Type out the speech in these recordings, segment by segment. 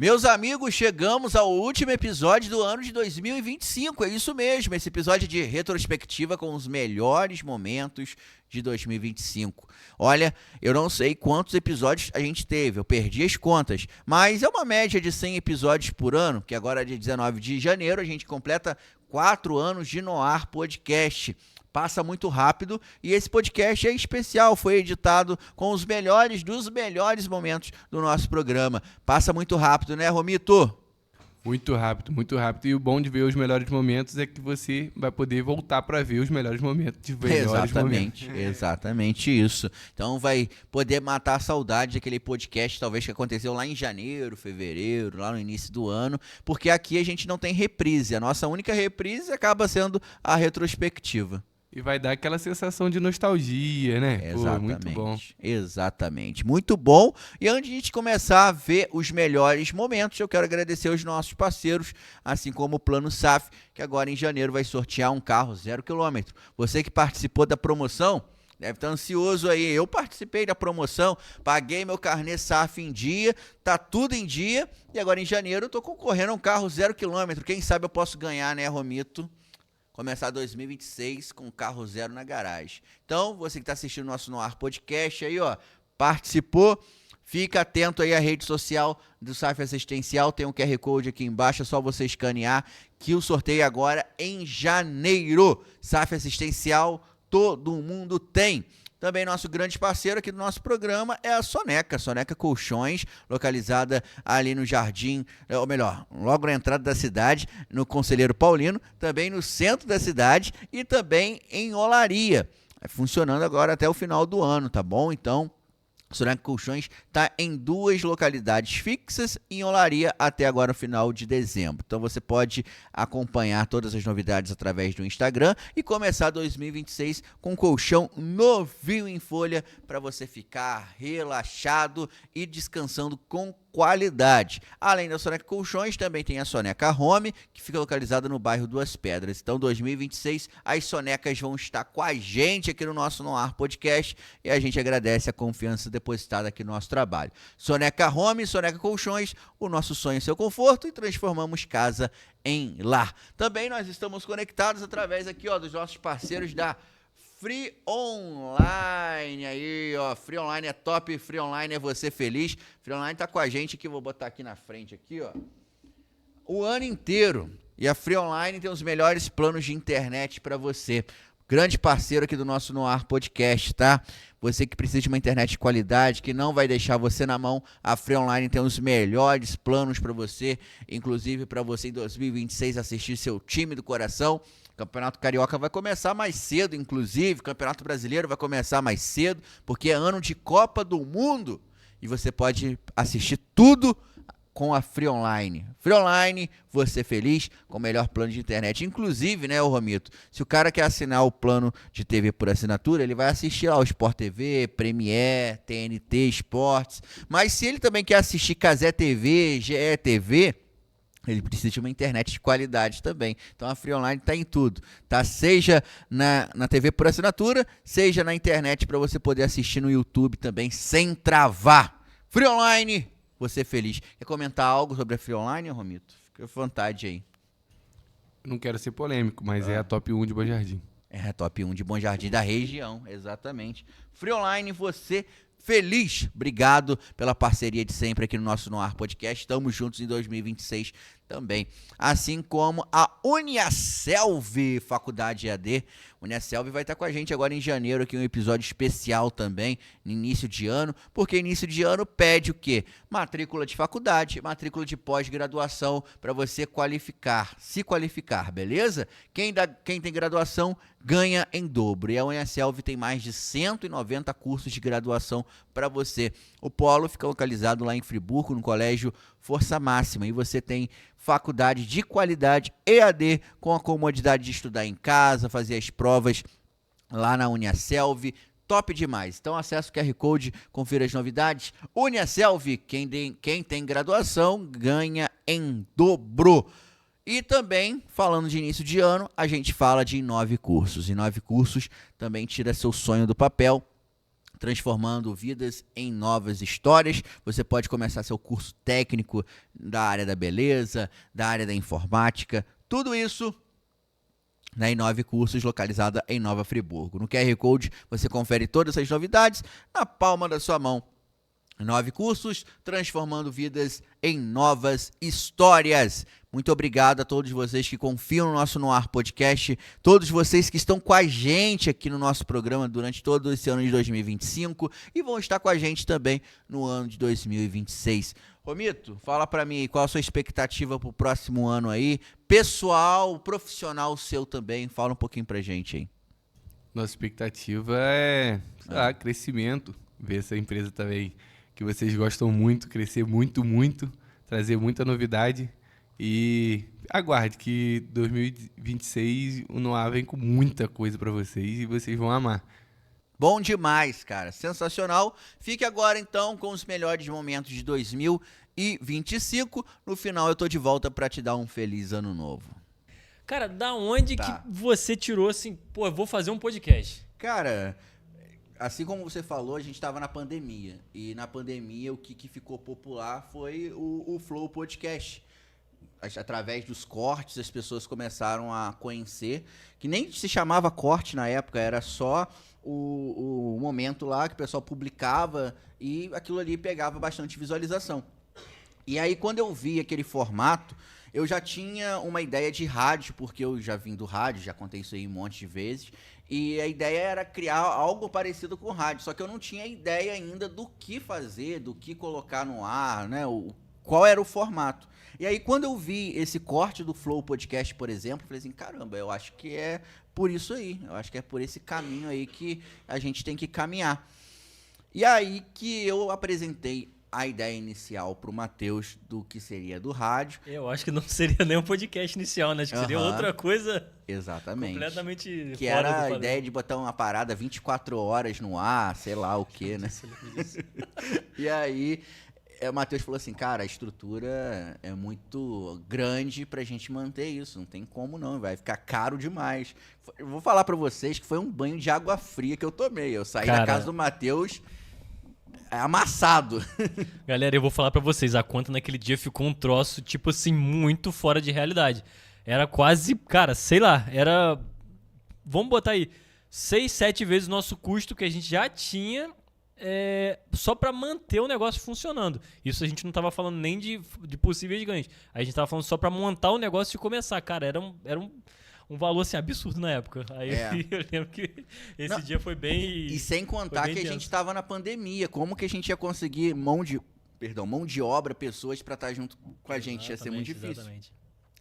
Meus amigos, chegamos ao último episódio do ano de 2025, é isso mesmo, esse episódio de retrospectiva com os melhores momentos de 2025. Olha, eu não sei quantos episódios a gente teve, eu perdi as contas, mas é uma média de 100 episódios por ano, que agora é dia 19 de janeiro, a gente completa 4 anos de Noar Podcast. Passa muito rápido e esse podcast é especial, foi editado com os melhores dos melhores momentos do nosso programa. Passa muito rápido, né, Romito? Muito rápido, muito rápido. E o bom de ver os melhores momentos é que você vai poder voltar para ver os melhores momentos de melhores momentos. Exatamente isso. Então vai poder matar a saudade daquele podcast, talvez que aconteceu lá em janeiro, fevereiro, lá no início do ano, porque aqui a gente não tem reprise. A nossa única reprise acaba sendo a retrospectiva. E vai dar aquela sensação de nostalgia, né? Exatamente. Pô, muito bom. Exatamente. Muito bom. E antes de a gente começar a ver os melhores momentos, eu quero agradecer aos nossos parceiros, assim como o Plano SAF, que agora em janeiro vai sortear um carro 0 km. Você que participou da promoção, deve estar ansioso aí. Eu participei da promoção, paguei meu carnê SAF em dia, tá tudo em dia. E agora em janeiro eu tô concorrendo a um carro 0 km. Quem sabe eu posso ganhar, né, Romito? Começar 2026 com carro zero na garagem. Então, você que está assistindo o nosso Noar Podcast aí, ó, participou, fica atento aí à rede social do SAF Assistencial, tem um QR Code aqui embaixo, é só você escanear, que o sorteio agora em janeiro. SAF Assistencial, todo mundo tem. Também nosso grande parceiro aqui do nosso programa é a Soneca Colchões, localizada ali no Jardim, ou melhor, logo na entrada da cidade, no Conselheiro Paulino, também no centro da cidade e também em Olaria. Funcionando agora até o final do ano, tá bom? Então, Soneca Colchões está em 2 localidades fixas em Olaria até agora no final de dezembro. Então você pode acompanhar todas as novidades através do Instagram e começar 2026 com um colchão novinho em folha para você ficar relaxado e descansando com qualidade. Além da Soneca Colchões, também tem a Soneca Home, que fica localizada no bairro Duas Pedras. Então, 2026, as sonecas vão estar com a gente aqui no nosso Noar Podcast e a gente agradece a confiança depositada aqui no nosso trabalho. Soneca Home, Soneca Colchões, o nosso sonho é seu conforto e transformamos casa em lar. Também nós estamos conectados através aqui, ó, dos nossos parceiros da Free Online, aí, ó, Free Online é top, Free Online é você feliz. Free Online tá com a gente aqui, vou botar aqui na frente, aqui, ó, o ano inteiro. E a Free Online tem os melhores planos de internet para você. Grande parceiro aqui do nosso Noar Podcast, tá? Você que precisa de uma internet de qualidade, que não vai deixar você na mão, a Free Online tem os melhores planos para você, inclusive para você em 2026 assistir seu time do coração. Campeonato Carioca vai começar mais cedo, inclusive, Campeonato Brasileiro vai começar mais cedo, porque é ano de Copa do Mundo e você pode assistir tudo com a Free Online. Free Online, você feliz com o melhor plano de internet. Inclusive, né, ô Romito, se o cara quer assinar o plano de TV por assinatura, ele vai assistir lá o Sport TV, Premiere, TNT Esportes, mas se ele também quer assistir Cazé TV, GE TV, ele precisa de uma internet de qualidade também. Então a Free Online está em tudo, tá? Seja na TV por assinatura, seja na internet para você poder assistir no YouTube também sem travar. Free Online, você feliz. Quer comentar algo sobre a Free Online, Romito? Fica à vontade aí. Não quero ser polêmico, mas é a top 1 de Bom Jardim. É a top 1 de Bom Jardim da região, exatamente. Free Online, você feliz. Obrigado pela parceria de sempre aqui no nosso Noar Podcast. Estamos juntos em 2026 também. Assim como a Uniaselv, Faculdade EAD. Uniaselv vai estar com a gente agora em janeiro, aqui um episódio especial também, no início de ano, porque início de ano pede o quê? Matrícula de faculdade, matrícula de pós-graduação, para você qualificar, se qualificar, beleza? Quem tem graduação ganha em dobro. E a Uniaselv tem mais de 190 cursos de graduação para você. O polo fica localizado lá em Friburgo, no Colégio Força Máxima, e você tem faculdade de qualidade EAD, com a comodidade de estudar em casa, fazer as provas lá na Uniaselv. Top demais. Então acesse o QR Code, confira as novidades. Uniaselv, quem tem graduação ganha em dobro. E também, falando de início de ano, a gente fala de Inove Cursos. Inove Cursos também tira seu sonho do papel, transformando vidas em novas histórias. Você pode começar seu curso técnico da área da beleza, da área da informática, tudo isso na Inove Cursos, localizada em Nova Friburgo. No QR Code você confere todas essas novidades na palma da sua mão. Inove Cursos, transformando vidas em novas histórias. Muito obrigado a todos vocês que confiam no nosso No Ar Podcast, todos vocês que estão com a gente aqui no nosso programa durante todo esse ano de 2025 e vão estar com a gente também no ano de 2026. Romito, fala pra mim qual a sua expectativa pro próximo ano aí, pessoal, profissional seu também, fala um pouquinho pra gente aí. Nossa expectativa é crescimento, ver essa empresa também que vocês gostam muito, crescer muito, muito, trazer muita novidade e aguarde que 2026 o Noah vem com muita coisa para vocês e vocês vão amar. Bom demais, cara, sensacional. Fique agora então com os melhores momentos de 2025. No final eu tô de volta para te dar um feliz ano novo. Cara, da onde que você tirou assim, pô, eu vou fazer um podcast? Cara, assim como você falou, a gente estava na pandemia. E na pandemia o que ficou popular foi o Flow Podcast. Através dos cortes, as pessoas começaram a conhecer, que nem se chamava corte na época, era só o momento lá que o pessoal publicava e aquilo ali pegava bastante visualização. E aí, quando eu vi aquele formato, eu já tinha uma ideia de rádio, porque eu já vim do rádio, já contei isso aí um monte de vezes, e a ideia era criar algo parecido com rádio, só que eu não tinha ideia ainda do que fazer, do que colocar no ar, né, qual era o formato. E aí, quando eu vi esse corte do Flow Podcast, por exemplo, eu falei assim, caramba, eu acho que é por isso aí, eu acho que é por esse caminho aí que a gente tem que caminhar. E aí que eu apresentei a ideia inicial pro Matheus do que seria do rádio. Eu acho que não seria nem um podcast inicial, né? Acho que seria outra coisa. Exatamente. Completamente que fora era do a padrão. ideia de botar uma parada 24 horas no ar, sei lá o que, né? E aí o Matheus falou assim, cara, a estrutura é muito grande pra gente manter isso, não tem como não, vai ficar caro demais. Eu vou falar pra vocês que foi um banho de água fria que eu tomei. Eu saí da casa do Matheus amassado. Galera, eu vou falar pra vocês, a conta naquele dia ficou um troço, tipo assim, muito fora de realidade. Era quase, cara, sei lá, era, vamos botar aí, 6, 7 vezes o nosso custo que a gente já tinha só pra manter o negócio funcionando. Isso a gente não tava falando nem de possíveis ganhos. A gente tava falando só pra montar o negócio e começar. Cara, era um valor assim, absurdo na época. Aí eu lembro que esse dia foi bem... E sem contar que a gente tava na pandemia. Como que a gente ia conseguir mão de obra, pessoas pra estar junto com a gente? Ia ser muito difícil. Exatamente.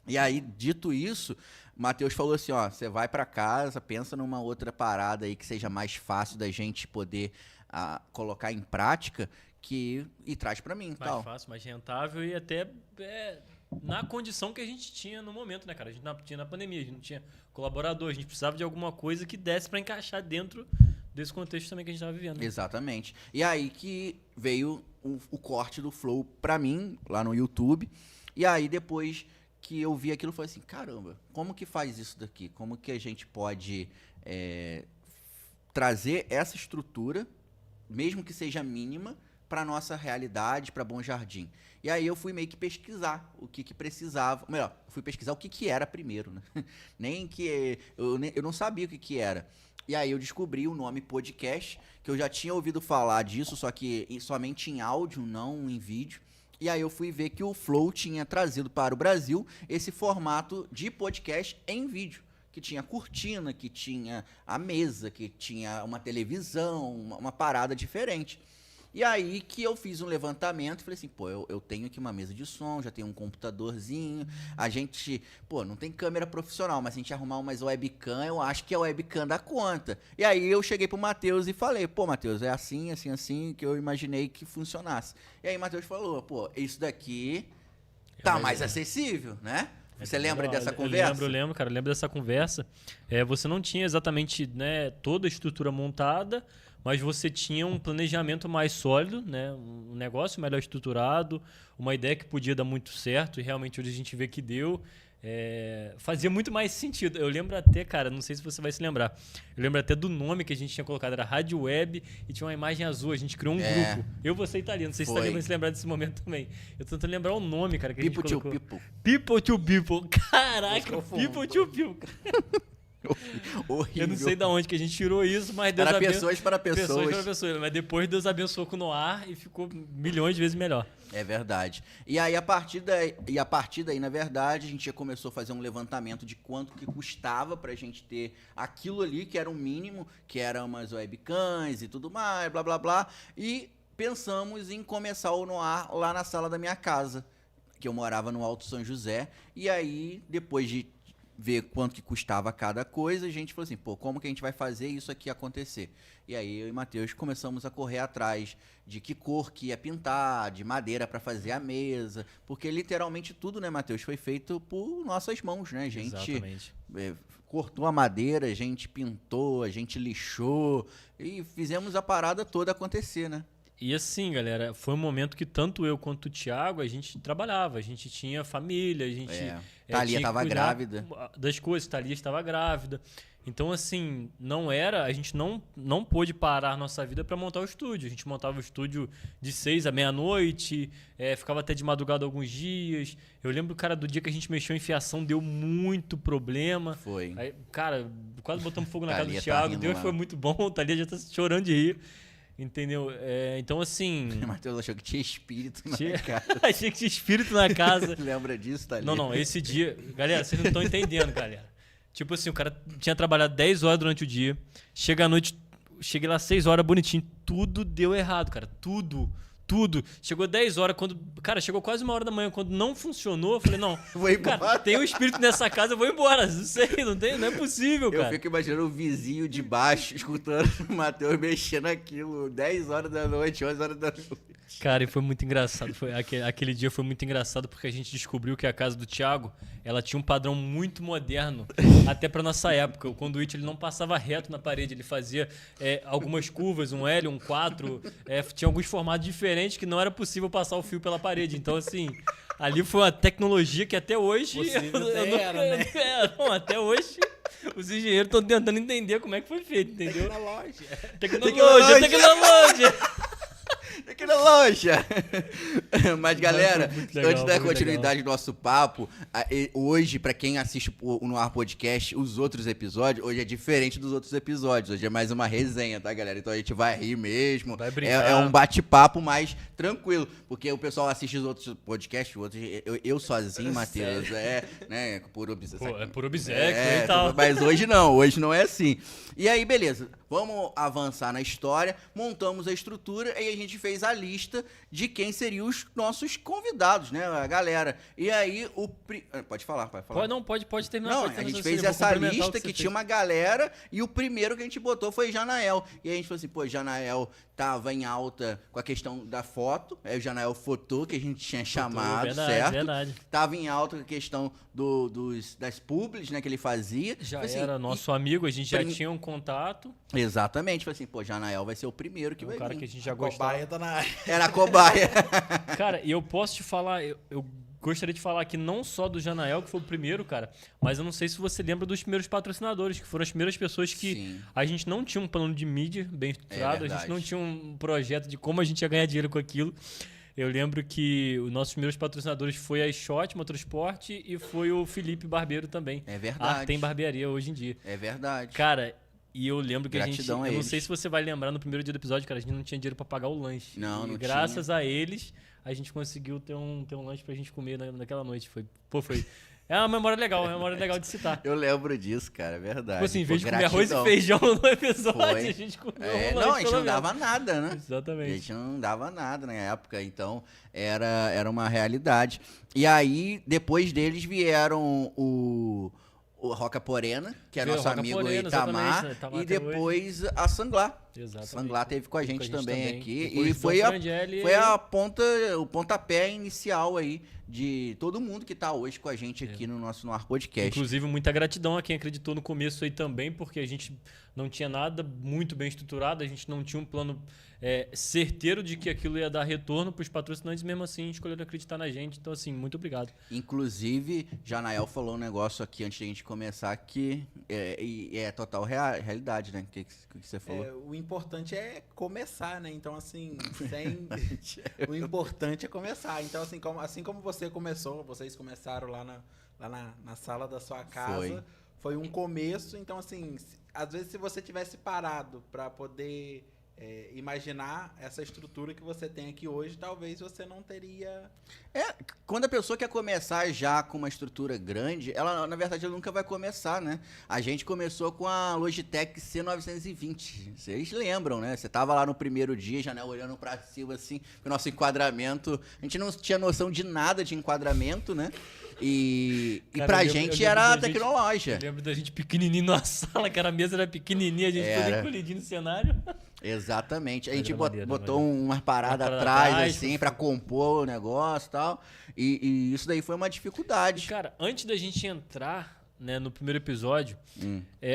E aí, dito isso, o Matheus falou assim, ó, você vai pra casa, pensa numa outra parada aí que seja mais fácil da gente poder colocar em prática e traz pra mim. Mais tal. fácil, mais rentável e até na condição que a gente tinha no momento, né, cara? A gente não tinha na pandemia, a gente não tinha colaborador, a gente precisava de alguma coisa que desse pra encaixar dentro desse contexto também que a gente tava vivendo. Né? Exatamente. E aí que veio o corte do Flow pra mim, lá no YouTube. E aí depois que eu vi aquilo, eu falei assim, caramba, como que faz isso daqui? Como que a gente pode trazer essa estrutura, mesmo que seja mínima, para nossa realidade, para Bom Jardim. E aí eu fui meio que pesquisar o que precisava. Melhor, eu fui pesquisar o que era primeiro, né? Eu não sabia o que era. E aí eu descobri o nome podcast, que eu já tinha ouvido falar disso, só que somente em áudio, não em vídeo. E aí eu fui ver que o Flow tinha trazido para o Brasil esse formato de podcast em vídeo. Que tinha cortina, que tinha a mesa, que tinha uma televisão, uma parada diferente. E aí que eu fiz um levantamento e falei assim, pô, eu tenho aqui uma mesa de som, já tenho um computadorzinho, a gente, pô, não tem câmera profissional, mas se a gente arrumar umas webcam, eu acho que a webcam dá conta. E aí eu cheguei pro Matheus e falei, pô, Matheus, é assim, assim, assim, que eu imaginei que funcionasse. E aí o Matheus falou, pô, isso daqui tá mais acessível, né? Você lembra dessa conversa? Eu lembro, cara. Eu lembro dessa conversa. Você não tinha exatamente, né, toda a estrutura montada, mas você tinha um planejamento mais sólido, né, um negócio melhor estruturado, uma ideia que podia dar muito certo e realmente hoje a gente vê que deu. fazia muito mais sentido. Eu lembro até, cara, não sei se você vai se lembrar, eu lembro até do nome que a gente tinha colocado, era Rádio Web, e tinha uma imagem azul, a gente criou um grupo. Eu, você e Thalia, não sei se Thalia vai se lembrar desse momento também. Eu tô tentando lembrar o nome, cara, que a gente colocou. People to People. Caraca, People to People. Horrível. Eu não sei de onde que a gente tirou isso, mas Deus pessoas para pessoas. Mas depois Deus abençoou com o Noir e ficou milhões de vezes melhor. É verdade. E aí, a partir daí, na verdade, a gente já começou a fazer um levantamento de quanto que custava pra gente ter aquilo ali, que era o mínimo, que eram umas webcams e tudo mais, blá, blá, blá. E pensamos em começar o Noir lá na sala da minha casa, que eu morava no Alto São José. E aí, depois de ver quanto que custava cada coisa, a gente falou assim, pô, como que a gente vai fazer isso aqui acontecer? E aí eu e Matheus começamos a correr atrás de que cor que ia pintar, de madeira para fazer a mesa, porque literalmente tudo, né, Matheus, foi feito por nossas mãos, né? A gente cortou a madeira, a gente pintou, a gente lixou e fizemos a parada toda acontecer, né? E assim, galera, foi um momento que tanto eu quanto o Thiago, a gente trabalhava, a gente tinha família, a gente... Thalia estava grávida. Das coisas, Thalia estava grávida. Então, assim, a gente não pôde parar nossa vida para montar o estúdio. A gente montava o estúdio de 6 à meia-noite, ficava até de madrugada alguns dias. Eu lembro, cara, do dia que a gente mexeu em fiação, deu muito problema. Foi. Aí, cara, quase botamos fogo na casa do Thalia Thiago. tá Deus lá. foi muito bom, Thalia já tá chorando de rir. Entendeu? Então, assim... O Matheus achou que tinha espírito na casa. Achei que tinha espírito na casa. Lembra disso, Thalia? Não, esse dia... Galera, vocês não estão entendendo, galera. Tipo assim, o cara tinha trabalhado 10 horas durante o dia, chega à noite, cheguei lá 6 horas bonitinho, tudo deu errado, cara, tudo. Chegou 10 horas, cara, chegou quase 1 hora da manhã, quando não funcionou, eu falei, não, vou embora. Cara, tem um espírito nessa casa, eu vou embora, não sei, não é possível, cara. Eu fico imaginando o vizinho de baixo, escutando o Matheus mexendo aquilo, 10 horas da noite, 11 horas da noite. Cara, e foi muito engraçado. Aquele dia foi muito engraçado porque a gente descobriu que a casa do Thiago, ela tinha um padrão muito moderno, até pra nossa época. O conduíte ele não passava reto na parede, ele fazia algumas curvas, um L, um 4, tinha alguns formatos diferentes que não era possível passar o fio pela parede. Então, assim, ali foi uma tecnologia que até hoje... até hoje... Os engenheiros estão tentando entender como é que foi feito, entendeu? Tecnologia. Aqui na loja. Mas, galera, legal, antes da continuidade do nosso papo, hoje, pra quem assiste o Noir Podcast, os outros episódios, hoje é diferente dos outros episódios. Hoje é mais uma resenha, tá, galera? Então a gente vai rir mesmo. Vai brincar. É um bate-papo mais tranquilo. Porque o pessoal assiste os outros podcasts, eu sozinho, Matheus, né? Por obséquio. Por obséquio e tal. Mas hoje não é assim. E aí, beleza. Vamos avançar na história, montamos a estrutura e a gente fez a lista de quem seriam os nossos convidados, né, a galera. E aí, pode falar. Pode terminar. Não, a gente fez essa lista que tinha uma galera e o primeiro que a gente botou foi Janael. E a gente falou assim, pô, Janael tava em alta com a questão da foto, é o Janael Fotô, que a gente tinha chamado, verdade, certo? Verdade. Tava em alta com a questão das publis, né, que ele fazia. Já assim, era nosso amigo, a gente já tinha um contato. Exatamente, falei assim, pô, Janael vai ser o primeiro que vai vir. Um cara que a gente já gostava. Cobaia tá na área. Era a cobaia. Cara, e eu posso te falar, eu gostaria de falar aqui não só do Janael, que foi o primeiro, cara, mas eu não sei se você lembra dos primeiros patrocinadores, que foram as primeiras pessoas que Sim. a gente não tinha um plano de mídia bem estruturado, a gente verdade. não tinha um projeto de como a gente ia ganhar dinheiro com aquilo. Eu lembro que os nossos primeiros patrocinadores foi a Shot Motorsport e foi o Felipe Barbeiro também. É verdade. Tem barbearia hoje em dia. É verdade. Cara, e eu lembro que Gratidão a eu não eles. sei se você vai lembrar no primeiro dia do episódio, cara, a gente não tinha dinheiro pra pagar o lanche. Não e tinha. graças a eles, a gente conseguiu ter um lanche pra gente comer naquela noite. Foi. É uma memória legal de citar. Eu lembro disso, cara, é verdade. Tipo assim, em vez Pô, de comer arroz e gratidão. feijão no episódio, Foi. a gente comeu um lanche. Não, a gente pelo não menos. dava nada, né? Exatamente. A gente não dava nada na época, então era uma realidade. E aí, depois deles vieram o Roca Porena, que é Veio nosso Roca amigo Porena, Itamar, exatamente, né? Itamar e até depois a Sanglar. Exatamente. Sanglá teve com a gente também aqui. Depois E do foi Frangeli, o pontapé inicial aí de todo mundo que tá hoje com a gente aqui no nosso No Ar Podcast. Inclusive, muita gratidão a quem acreditou no começo aí também, porque a gente não tinha nada muito bem estruturado, a gente não tinha um plano certeiro de que aquilo ia dar retorno para os patrocinantes, mesmo assim escolheram acreditar na gente. Então, assim, muito obrigado. Inclusive, Janael falou um negócio aqui antes de a gente começar que é total realidade, né? O que você falou? O importante é começar, né? Então, assim, o importante é começar. Então, assim como vocês começaram lá na sala da sua casa, foi um começo. Então, assim, às vezes se você tivesse parado para poder imaginar essa estrutura que você tem aqui hoje, talvez você não teria... Quando a pessoa quer começar já com uma estrutura grande, ela, na verdade, ela nunca vai começar, né? A gente começou com a Logitech C920. Vocês lembram, né? Você tava lá no primeiro dia, já, né, olhando pra cima, assim, o nosso enquadramento. A gente não tinha noção de nada de enquadramento, né? E pra gente era tecnológica. Eu lembro da gente pequenininho na sala, que a mesa era pequenininha, a gente ficou encolhidinho no cenário. Exatamente. A gente maneiro, botou uma parada atrás, assim, pra compor o negócio e tal. E isso daí foi uma dificuldade. E, cara, antes da gente entrar, né, no primeiro episódio,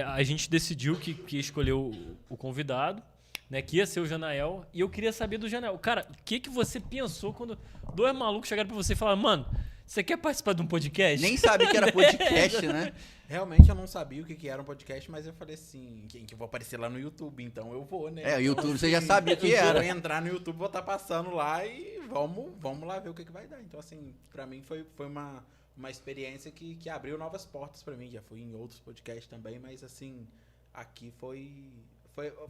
a gente decidiu que ia escolher o convidado, né, que ia ser o Janael. E eu queria saber do Janael. Cara, o que você pensou quando dois malucos chegaram pra você e falaram, mano, você quer participar de um podcast? Nem sabia que era podcast, né? Realmente eu não sabia o que era um podcast, mas eu falei assim, que eu vou aparecer lá no YouTube, então eu vou, né? O YouTube você já sabia que era. Eu vou entrar no YouTube, vou estar passando lá e vamos lá ver o que vai dar. Então, assim, pra mim foi uma experiência que abriu novas portas pra mim. Já fui em outros podcasts também, mas assim, aqui foi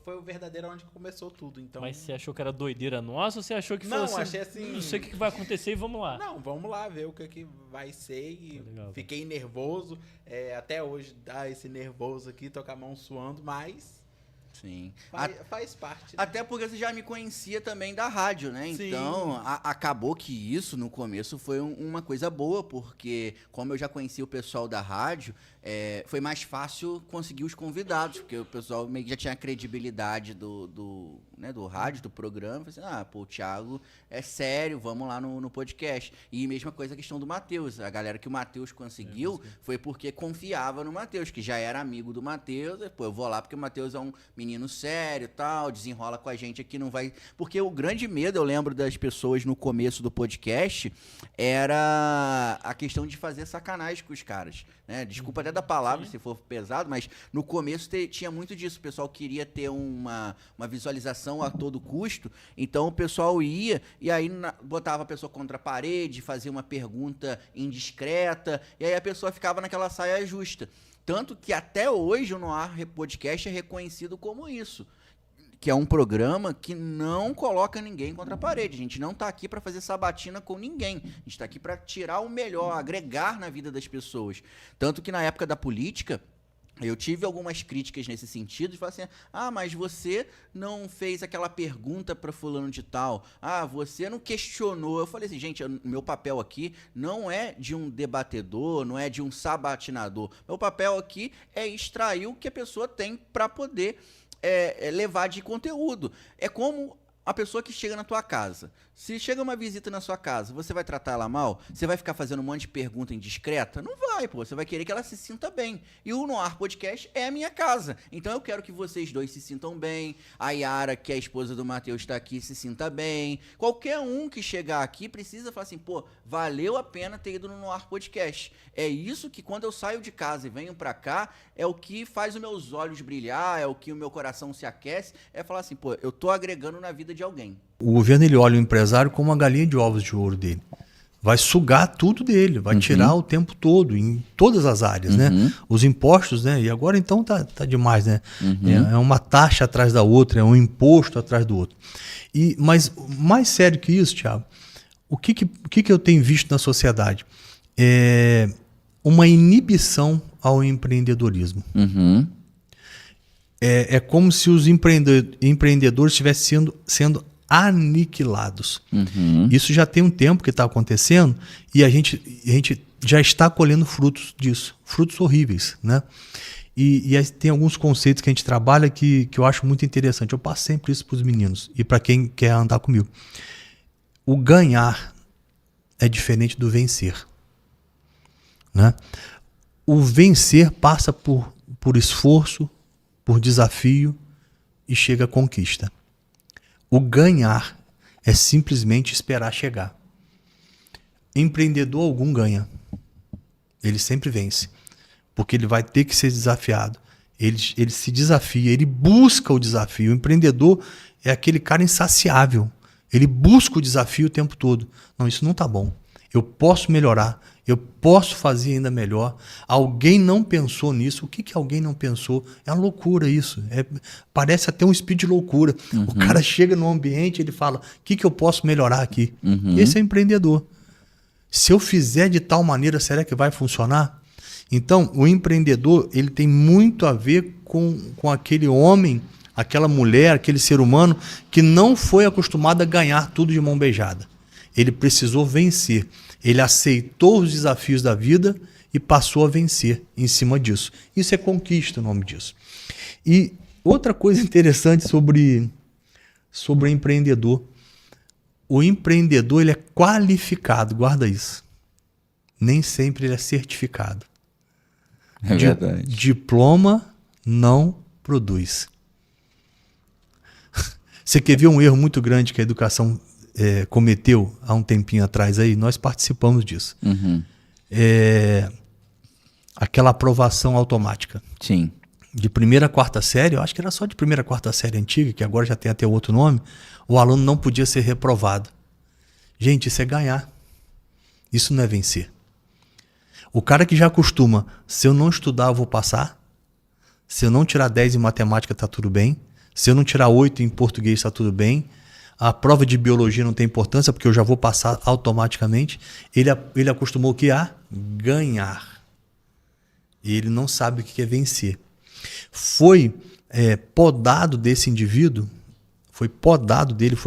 o verdadeiro onde começou tudo. Então... Mas você achou que era doideira nossa ou você achou que foi assim... Não, achei assim... Não sei o que vai acontecer e vamos lá. Não, vamos lá ver o que vai ser. E legal, fiquei nervoso. Até hoje dá esse nervoso aqui, tô com a mão suando, mas... Sim. Faz parte. Né? Até porque você já me conhecia também da rádio, né? Sim. Então, acabou que isso, no começo, foi uma coisa boa, porque como eu já conhecia o pessoal da rádio, foi mais fácil conseguir os convidados, porque o pessoal meio que já tinha a credibilidade do rádio, do programa. Falei assim, o Thiago é sério, vamos lá no podcast. E mesma coisa a questão do Matheus. A galera que o Matheus conseguiu foi porque confiava no Matheus, que já era amigo do Matheus. Eu vou lá porque o Matheus é um menino sério e tal, desenrola com a gente aqui, não vai... Porque o grande medo, eu lembro das pessoas no começo do podcast, era a questão de fazer sacanagem com os caras, né? Desculpa até da palavra, se for pesado, mas no começo tinha muito disso. O pessoal queria ter uma visualização a todo custo, então o pessoal ia e aí botava a pessoa contra a parede, fazia uma pergunta indiscreta, e aí a pessoa ficava naquela saia justa. Tanto que até hoje o No Ar Podcast é reconhecido como isso, que é um programa que não coloca ninguém contra a parede. A gente não está aqui para fazer sabatina com ninguém. A gente está aqui para tirar o melhor, agregar na vida das pessoas. Tanto que na época da política, eu tive algumas críticas nesse sentido, de falar assim, mas você não fez aquela pergunta para fulano de tal, você não questionou. Eu falei assim, gente, meu papel aqui não é de um debatedor, não é de um sabatinador. Meu papel aqui é extrair o que a pessoa tem para poder levar de conteúdo. É como a pessoa que chega na tua casa. Se chega uma visita na sua casa, você vai tratar ela mal? Você vai ficar fazendo um monte de pergunta indiscreta? Não vai, pô. Você vai querer que ela se sinta bem. E o No Ar Podcast é a minha casa. Então eu quero que vocês dois se sintam bem. A Yara, que é a esposa do Matheus, está aqui, se sinta bem. Qualquer um que chegar aqui precisa falar assim, pô, valeu a pena ter ido no No Ar Podcast. É isso que quando eu saio de casa e venho pra cá, é o que faz os meus olhos brilhar, é o que o meu coração se aquece. É falar assim, pô, eu tô agregando na vida de alguém. O governo ele olha o empresário como uma galinha de ovos de ouro dele. Vai sugar tudo dele, vai tirar o tempo todo, em todas as áreas, né? Os impostos, né? E agora então tá demais, né? É uma taxa atrás da outra, é um imposto atrás do outro. Mas mais sério que isso, Thiago, o que eu tenho visto na sociedade? É uma inibição ao empreendedorismo. É como se os empreendedores estivessem sendo aniquilados. Isso já tem um tempo que está acontecendo e a gente já está colhendo frutos disso, frutos horríveis, né? E aí tem alguns conceitos que a gente trabalha que eu acho muito interessante. Eu passo sempre isso para os meninos e para quem quer andar comigo. O ganhar é diferente do vencer, né? O vencer passa por esforço, por desafio e chega à conquista. O ganhar é simplesmente esperar chegar. Empreendedor algum ganha. Ele sempre vence. Porque ele vai ter que ser desafiado. Ele se desafia, ele busca o desafio. O empreendedor é aquele cara insaciável. Ele busca o desafio o tempo todo. Não, isso não está bom. Eu posso melhorar. Eu posso fazer ainda melhor. Alguém não pensou nisso. O que alguém não pensou? É uma loucura isso. Parece até um speed de loucura. O cara chega no ambiente e ele fala, o que eu posso melhorar aqui? Esse é o empreendedor. Se eu fizer de tal maneira, será que vai funcionar? Então, o empreendedor ele tem muito a ver com aquele homem, aquela mulher, aquele ser humano que não foi acostumado a ganhar tudo de mão beijada. Ele precisou vencer. Ele aceitou os desafios da vida e passou a vencer em cima disso. Isso é conquista, o nome disso. E outra coisa interessante sobre o empreendedor. O empreendedor ele é qualificado, guarda isso. Nem sempre ele é certificado. É verdade. Diploma não produz. Você quer ver um erro muito grande que a educação cometeu há um tempinho atrás aí? Nós participamos disso. Aquela aprovação automática. Sim. De primeira a quarta série, eu acho que era só de primeira a quarta série antiga, que agora já tem até outro nome, o aluno não podia ser reprovado. Gente, isso é ganhar. Isso não é vencer. O cara que já acostuma, se eu não estudar, eu vou passar. Se eu não tirar 10 em matemática, está tudo bem. Se eu não tirar 8 em português, está tudo bem. A prova de biologia não tem importância, porque eu já vou passar automaticamente. Ele acostumou o que? A ganhar. E ele não sabe o que é vencer. Foi podado desse indivíduo, foi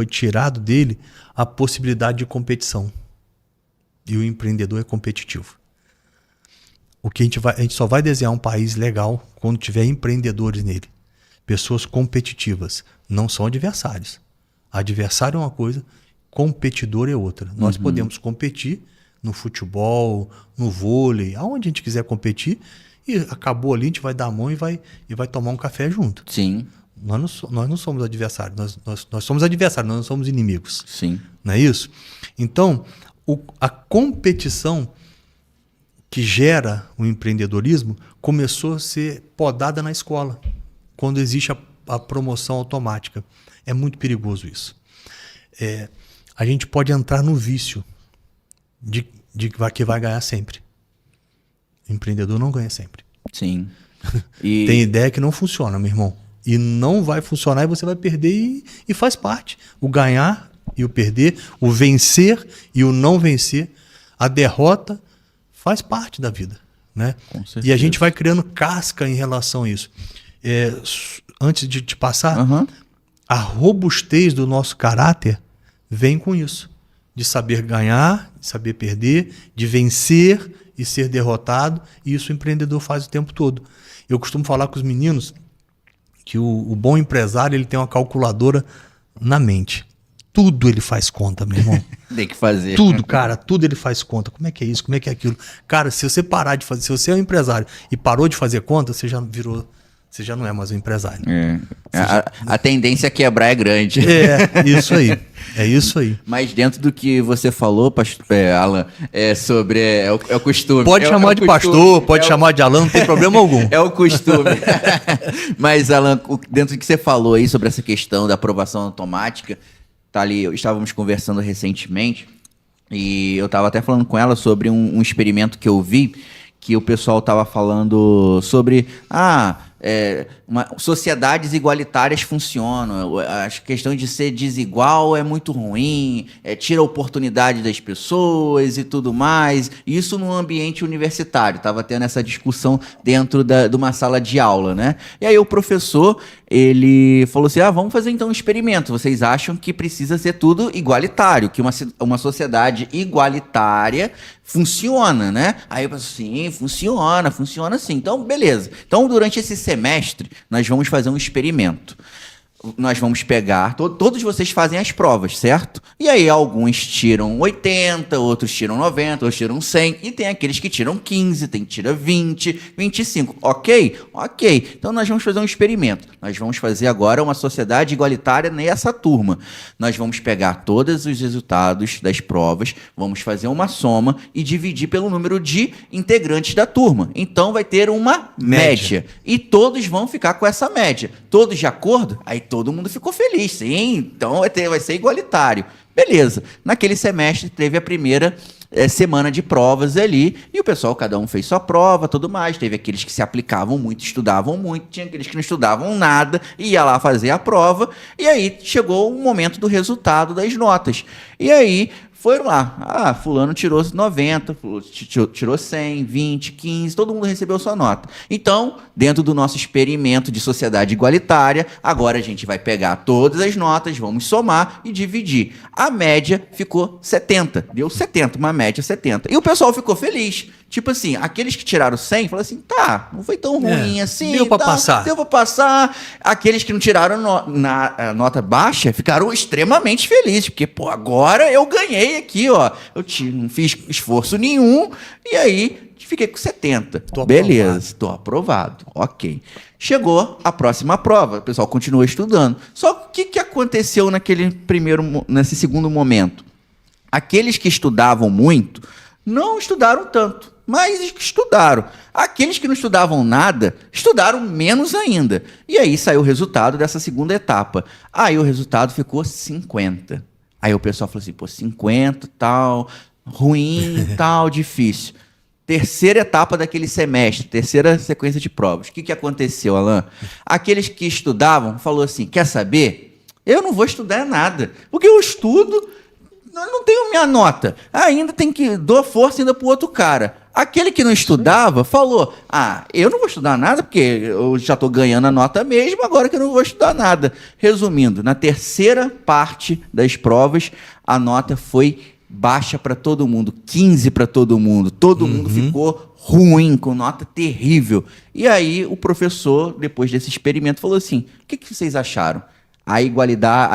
tirado dele a possibilidade de competição. E o empreendedor é competitivo. A gente só vai desenhar um país legal quando tiver empreendedores nele. Pessoas competitivas. Não são adversários. Adversário é uma coisa, competidor é outra. Nós podemos competir no futebol, no vôlei, aonde a gente quiser competir, e acabou ali, a gente vai dar a mão e vai tomar um café junto. Sim. Nós não somos adversários, nós somos adversários, nós não somos inimigos. Sim. Não é isso? Então, a competição que gera o empreendedorismo começou a ser podada na escola, quando existe a promoção automática. É muito perigoso isso. A gente pode entrar no vício de que vai ganhar sempre. O empreendedor não ganha sempre. Sim. Tem ideia que não funciona, meu irmão. E não vai funcionar e você vai perder e faz parte. O ganhar e o perder, o vencer e o não vencer, a derrota faz parte da vida, né? Com certeza. E a gente vai criando casca em relação a isso. Antes de te passar, a robustez do nosso caráter vem com isso. De saber ganhar, de saber perder, de vencer e ser derrotado. E isso o empreendedor faz o tempo todo. Eu costumo falar com os meninos que o bom empresário ele tem uma calculadora na mente. Tudo ele faz conta, meu irmão. Tem que fazer. Tudo, cara, tudo ele faz conta. Como é que é isso? Como é que é aquilo? Cara, se você parar de fazer, se você é um empresário e parou de fazer conta, você já não é mais um empresário. A tendência a quebrar é grande. Isso aí. É isso aí. Mas dentro do que você falou, Alan, sobre... É o costume. Pode chamar de costume. pastor, pode chamar de Alan, não tem problema algum. É o costume. Mas, Alan, dentro do que você falou aí sobre essa questão da aprovação automática, tá ali, estávamos conversando recentemente e eu estava até falando com ela sobre um experimento que eu vi, que o pessoal estava falando sobre... sociedades igualitárias funcionam, a questão de ser desigual é muito ruim, tira a oportunidade das pessoas e tudo mais. Isso no ambiente universitário, estava tendo essa discussão dentro de uma sala de aula, né? E aí o professor, ele falou assim, vamos fazer então um experimento, vocês acham que precisa ser tudo igualitário, que uma sociedade igualitária funciona, né? Aí eu pensei, sim, funciona sim. Então, beleza. Então, durante esse semestre, nós vamos fazer um experimento. Nós vamos pegar, todos vocês fazem as provas, certo? E aí alguns tiram 80, outros tiram 90, outros tiram 100, e tem aqueles que tiram 15, tem que tirar 20, 25, ok? Ok. Então nós vamos fazer um experimento. Nós vamos fazer agora uma sociedade igualitária nessa turma. Nós vamos pegar todos os resultados das provas, vamos fazer uma soma e dividir pelo número de integrantes da turma. Então vai ter uma média. E todos vão ficar com essa média. Todos de acordo? Aí todo mundo ficou feliz, sim, então vai ser igualitário. Beleza, naquele semestre teve a primeira semana de provas ali, e o pessoal, cada um fez sua prova, tudo mais, teve aqueles que se aplicavam muito, estudavam muito, tinha aqueles que não estudavam nada, ia lá fazer a prova, e aí chegou o momento do resultado das notas. E aí foram lá, fulano tirou 90, tirou 100, 20, 15, todo mundo recebeu sua nota. Então, dentro do nosso experimento de sociedade igualitária, agora a gente vai pegar todas as notas, vamos somar e dividir. A média ficou 70, deu 70, uma média 70. E o pessoal ficou feliz. Tipo assim, aqueles que tiraram 100, falaram assim, não foi tão ruim assim. Deu pra passar. Deu pra passar. Aqueles que não tiraram nota baixa ficaram extremamente felizes, porque, agora eu ganhei aqui, ó. Eu não fiz esforço nenhum, e aí fiquei com 70. Beleza, tô aprovado. Ok. Chegou a próxima prova, o pessoal continuou estudando. Só que o que aconteceu nesse segundo momento? Aqueles que estudavam muito não estudaram tanto, mas estudaram. Aqueles que não estudavam nada, estudaram menos ainda. E aí saiu o resultado dessa segunda etapa. Aí o resultado ficou 50. Aí o pessoal falou assim, 50, tal, ruim, tal, difícil. Terceira etapa daquele semestre, terceira sequência de provas. O que aconteceu, Alan? Aqueles que estudavam, falou assim, quer saber? Eu não vou estudar nada, porque eu estudo, não tenho minha nota. Ainda tem que dar força ainda pro outro cara. Aquele que não estudava falou, eu não vou estudar nada, porque eu já estou ganhando a nota mesmo, agora que eu não vou estudar nada. Resumindo, na terceira parte das provas, a nota foi baixa para todo mundo, 15 para todo mundo. Todo mundo ficou ruim, com nota terrível. E aí o professor, depois desse experimento, falou assim, o que vocês acharam? A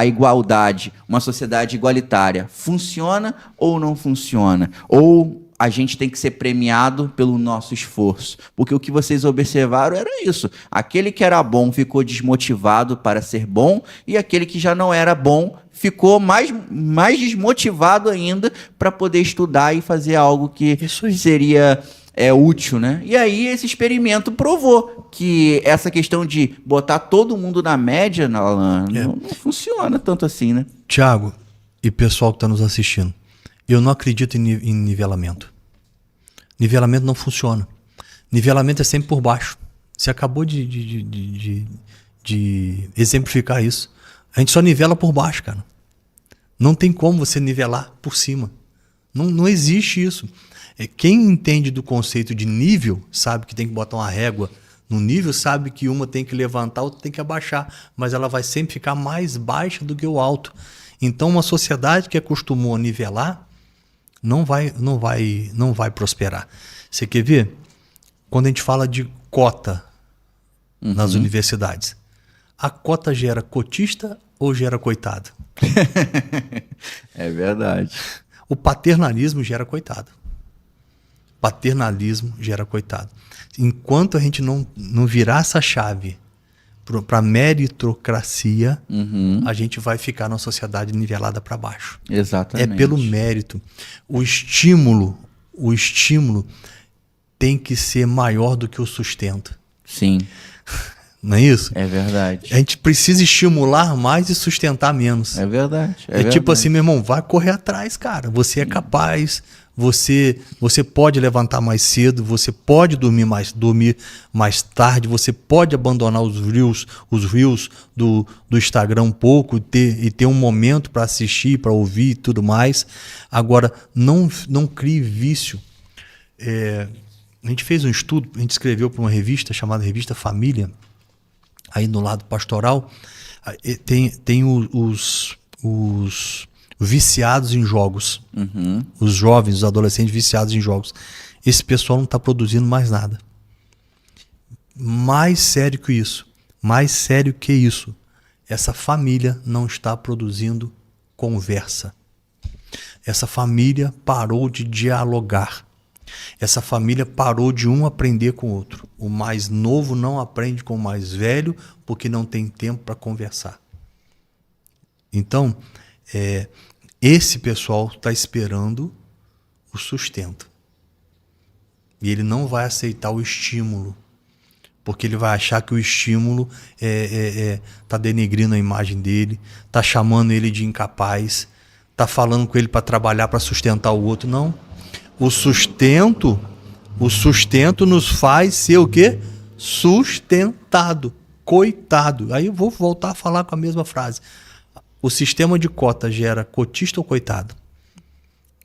igualdade, uma sociedade igualitária, funciona ou não funciona? Ou a gente tem que ser premiado pelo nosso esforço? Porque o que vocês observaram era isso. Aquele que era bom ficou desmotivado para ser bom, e aquele que já não era bom ficou mais desmotivado ainda para poder estudar e fazer algo que seria útil, né? E aí esse experimento provou que essa questão de botar todo mundo na média não funciona tanto assim, né? Tiago e pessoal que está nos assistindo, eu não acredito em nivelamento. Nivelamento não funciona. Nivelamento é sempre por baixo. Você acabou de exemplificar isso. A gente só nivela por baixo, cara. Não tem como você nivelar por cima. Não existe isso. Quem entende do conceito de nível sabe que tem que botar uma régua no nível, sabe que uma tem que levantar, outra tem que abaixar, mas ela vai sempre ficar mais baixa do que o alto. Então, uma sociedade que acostumou a nivelar não vai prosperar. Você quer ver? Quando a gente fala de cota nas universidades, a cota gera cotista ou gera coitado? É verdade. O paternalismo gera coitado. Paternalismo gera coitado. Enquanto a gente não virar essa chave para meritocracia, a gente vai ficar numa sociedade nivelada para baixo. Exatamente. É pelo mérito. O estímulo tem que ser maior do que o sustento. Sim. Não é isso? É verdade. A gente precisa estimular mais e sustentar menos. É verdade. É tipo assim, meu irmão, vai correr atrás, cara. Você é capaz, você pode levantar mais cedo, você pode dormir mais tarde, você pode abandonar os reels do Instagram um pouco e ter um momento para assistir, para ouvir e tudo mais. Agora, não crie vício. A gente fez um estudo, a gente escreveu para uma revista chamada Revista Família, aí no lado pastoral, tem os viciados em jogos. Os jovens, os adolescentes viciados em jogos. Esse pessoal não está produzindo mais nada. Mais sério que isso, essa família não está produzindo conversa. Essa família parou de dialogar. Essa família parou de um aprender com o outro. O mais novo não aprende com o mais velho porque não tem tempo para conversar. Então, esse pessoal está esperando o sustento. E ele não vai aceitar o estímulo, porque ele vai achar que o estímulo está denegrindo a imagem dele, está chamando ele de incapaz, está falando com ele para trabalhar para sustentar o outro. Não. O sustento nos faz ser o quê? Sustentado. Coitado. Aí eu vou voltar a falar com a mesma frase. O sistema de cota gera cotista ou coitado?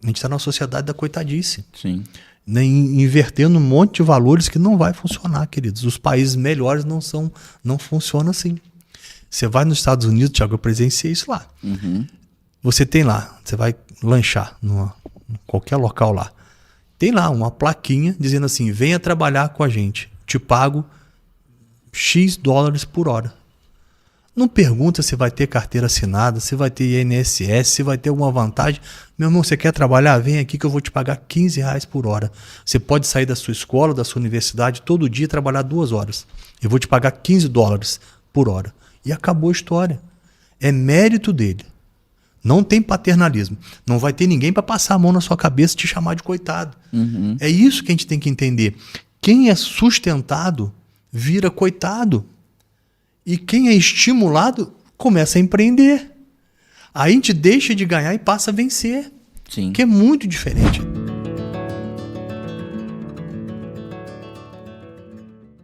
A gente está na sociedade da coitadice. Sim. Invertendo um monte de valores que não vai funcionar, queridos. Os países melhores não funcionam assim. Você vai nos Estados Unidos, Thiago, eu presenciei isso lá. Você tem lá, você vai lanchar em qualquer local lá. Tem lá uma plaquinha dizendo assim, venha trabalhar com a gente, te pago X dólares por hora. Não pergunta se vai ter carteira assinada, se vai ter INSS, se vai ter alguma vantagem. Meu irmão, você quer trabalhar? Vem aqui que eu vou te pagar R$15 por hora. Você pode sair da sua escola, da sua universidade, todo dia trabalhar 2 horas. Eu vou te pagar 15 dólares por hora. E acabou a história. É mérito dele. Não tem paternalismo. Não vai ter ninguém para passar a mão na sua cabeça e te chamar de coitado. É isso que a gente tem que entender. Quem é sustentado vira coitado. E quem é estimulado começa a empreender. Aí a gente deixa de ganhar e passa a vencer. Sim. Que é muito diferente.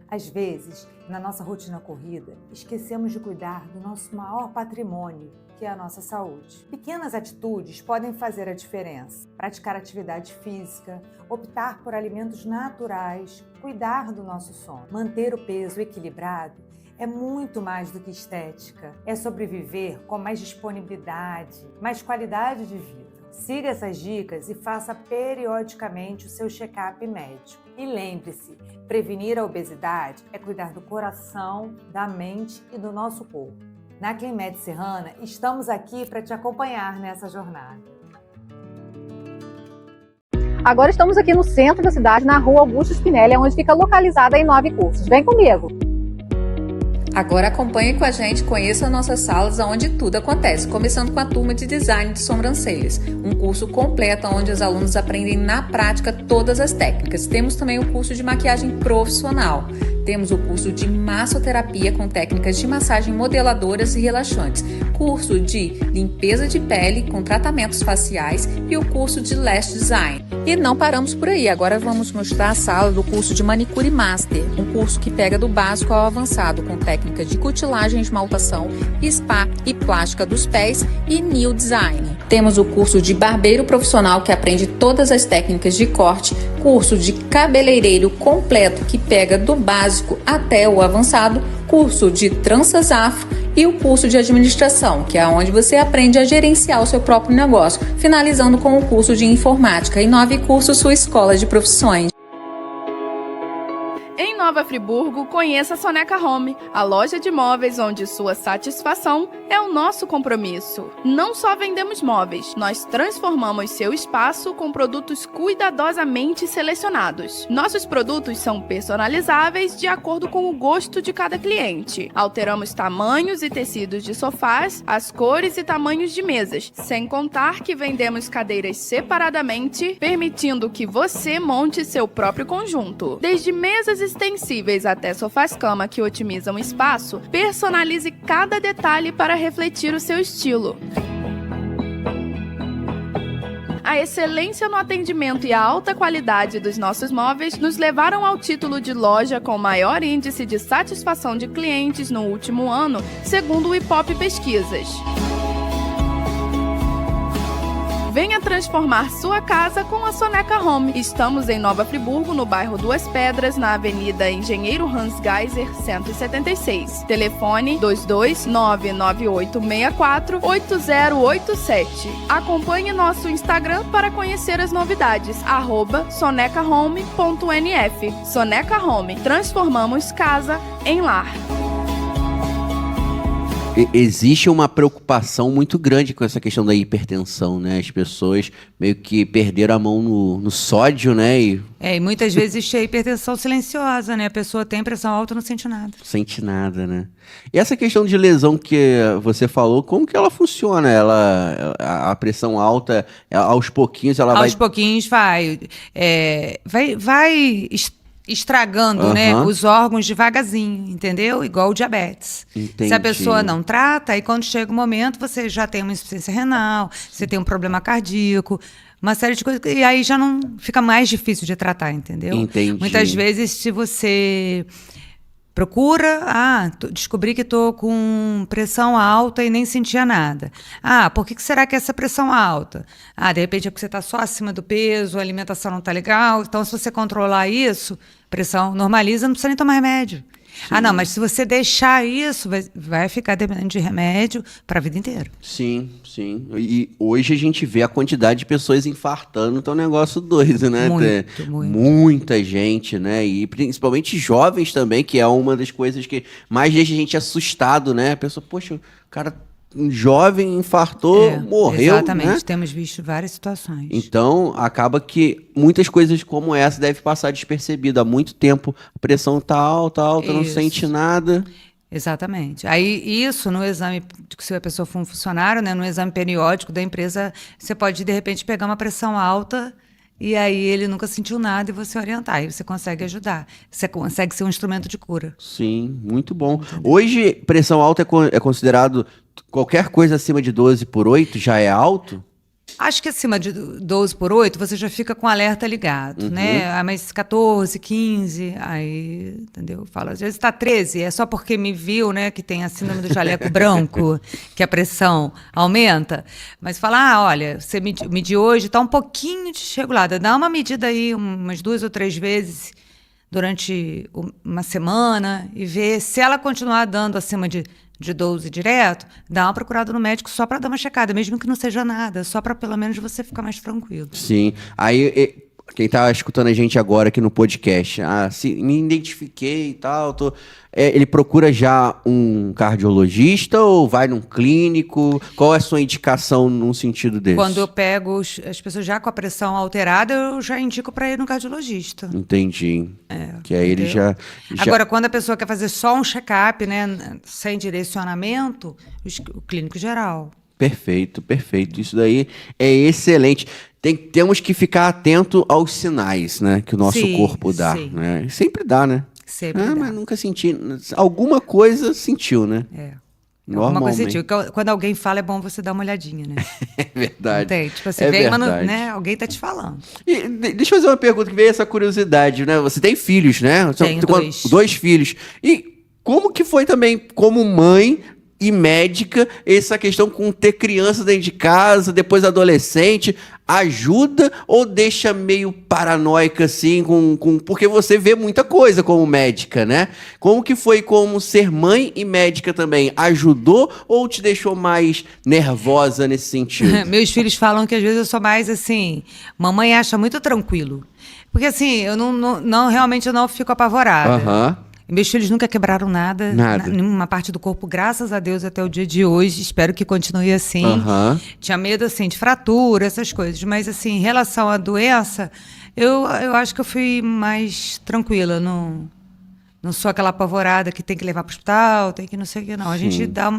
Às vezes, na nossa rotina corrida, esquecemos de cuidar do nosso maior patrimônio, que é a nossa saúde. Pequenas atitudes podem fazer a diferença. Praticar atividade física, optar por alimentos naturais, cuidar do nosso sono. Manter o peso equilibrado é muito mais do que estética. É sobreviver com mais disponibilidade, mais qualidade de vida. Siga essas dicas e faça periodicamente o seu check-up médico. E lembre-se, prevenir a obesidade é cuidar do coração, da mente e do nosso corpo. Na Clinmed Serrana, estamos aqui para te acompanhar nessa jornada. Agora estamos aqui no centro da cidade, na rua Augusto Spinelli, onde fica localizada a Inove Cursos. Vem comigo! Agora acompanhe com a gente, conheça nossas salas onde tudo acontece, começando com a turma de Design de Sobrancelhas, um curso completo onde os alunos aprendem na prática todas as técnicas. Temos também o curso de maquiagem profissional. Temos o curso de massoterapia com técnicas de massagem modeladoras e relaxantes, curso de limpeza de pele com tratamentos faciais e o curso de lash design. E não paramos por aí, agora vamos mostrar a sala do curso de manicure master, um curso que pega do básico ao avançado com técnicas de cutilagem, esmaltação, spa e plástica dos pés e nail design. Temos o curso de barbeiro profissional que aprende todas as técnicas de corte, curso de cabeleireiro completo que pega do básico até o avançado, curso de tranças afro e o curso de administração, que é onde você aprende a gerenciar o seu próprio negócio, finalizando com o curso de informática. Inove Cursos, sua escola de profissões. Em Nova Friburgo, conheça a Soneca Home, a loja de móveis onde sua satisfação é o nosso compromisso. Não só vendemos móveis, nós transformamos seu espaço com produtos cuidadosamente selecionados. Nossos produtos são personalizáveis de acordo com o gosto de cada cliente. Alteramos tamanhos e tecidos de sofás, as cores e tamanhos de mesas, sem contar que vendemos cadeiras separadamente, permitindo que você monte seu próprio conjunto. Desde mesas estendidas sensíveis até sofás-cama que otimizam espaço, personalize cada detalhe para refletir o seu estilo. A excelência no atendimento e a alta qualidade dos nossos móveis nos levaram ao título de loja com maior índice de satisfação de clientes no último ano, segundo o Ipope Pesquisas. Venha transformar sua casa com a Soneca Home. Estamos em Nova Friburgo, no bairro Duas Pedras, na Avenida Engenheiro Hans Geiser, 176. Telefone 22998648087. Acompanhe nosso Instagram para conhecer as novidades, @sonecahome.nf. Soneca Home. Transformamos casa em lar. Existe uma preocupação muito grande com essa questão da hipertensão, né? As pessoas meio que perderam a mão no sódio, né? E e muitas vezes existe a hipertensão silenciosa, né? A pessoa tem pressão alta e não sente nada. não sente nada, né? E essa questão de lesão que você falou, como que ela funciona? A pressão alta, aos pouquinhos ela vai... Aos pouquinhos vai estragando, né, os órgãos devagarzinho, entendeu? Igual o diabetes. Entendi. Se a pessoa não trata, aí quando chega o momento, você já tem uma insuficiência renal, você tem um problema cardíaco, uma série de coisas, e aí já não fica mais difícil de tratar, entendeu? Entendi. Muitas vezes, se você procura, descobri que estou com pressão alta e nem sentia nada. Por que será que é essa pressão alta? De repente é porque você está só acima do peso, a alimentação não está legal. Então, se você controlar isso, pressão normaliza, não precisa nem tomar remédio. Não, mas se você deixar isso, vai ficar dependendo de remédio para a vida inteira. Sim, sim. E hoje a gente vê a quantidade de pessoas infartando, então é um negócio doido, né? Muito. Muita gente, né? E principalmente jovens também, que é uma das coisas que mais deixa a gente assustado, né? A pessoa, poxa, o cara jovem infartou, morreu, exatamente, né? Temos visto várias situações. Então, acaba que muitas coisas como essa devem passar despercebida. Há muito tempo a pressão tá alta, não sente nada. Exatamente. Aí, isso no exame, se a pessoa for um funcionário, né, no exame periódico da empresa, você pode, de repente, pegar uma pressão alta e aí ele nunca sentiu nada e você orientar. Aí você consegue ajudar. Você consegue ser um instrumento de cura. Sim, muito bom. Hoje, pressão alta é considerado... Qualquer coisa acima de 12/8 já é alto? Acho que acima de 12/8 você já fica com o alerta ligado, né? Mas 14, 15, aí, entendeu? Fala, às vezes está 13, é só porque me viu, né, que tem a síndrome do jaleco branco, que a pressão aumenta. Mas fala, olha, você mediu hoje, está um pouquinho desregulada. Dá uma medida aí umas 2 ou 3 vezes durante uma semana e ver se ela continuar dando acima de 12 direto, dá uma procurada no médico só para dar uma checada, mesmo que não seja nada, só para pelo menos você ficar mais tranquilo. Sim. Aí, quem tá escutando a gente agora aqui no podcast, se me identifiquei e tal, ele procura já um cardiologista ou vai num clínico? Qual é a sua indicação num sentido desse? Quando eu pego as pessoas já com a pressão alterada, eu já indico para ir no cardiologista. Entendi. Que aí ele já... Agora, quando a pessoa quer fazer só um check-up, né, sem direcionamento, o clínico geral. Perfeito. Isso daí é excelente. Temos que ficar atento aos sinais, né, que o nosso corpo dá. Né? Sempre dá, né? Sempre dá. Mas nunca senti. Alguma coisa sentiu, né? Alguma coisa sentiu. Quando alguém fala, é bom você dar uma olhadinha, né? É verdade. Não tem. Tipo, você vem, mas né, alguém tá te falando. E, deixa eu fazer uma pergunta que veio essa curiosidade, né? Você tem filhos, né? Tenho 2. 2 filhos. E como que foi também, como mãe e médica, essa questão com ter criança dentro de casa, depois adolescente, ajuda ou deixa meio paranoica assim, porque você vê muita coisa como médica, né? Como que foi como ser mãe e médica também? Ajudou ou te deixou mais nervosa nesse sentido? Meus filhos falam que às vezes eu sou mais assim, mamãe acha muito tranquilo. Porque assim, eu realmente eu não fico apavorada. Meus filhos nunca quebraram nada. Nenhuma parte do corpo, graças a Deus, até o dia de hoje. Espero que continue assim. Tinha medo, assim, de fratura, essas coisas. Mas, assim, em relação à doença, eu acho que eu fui mais tranquila. Não Não sou aquela apavorada que tem que levar para o hospital, tem que não sei o que, não. A gente dá...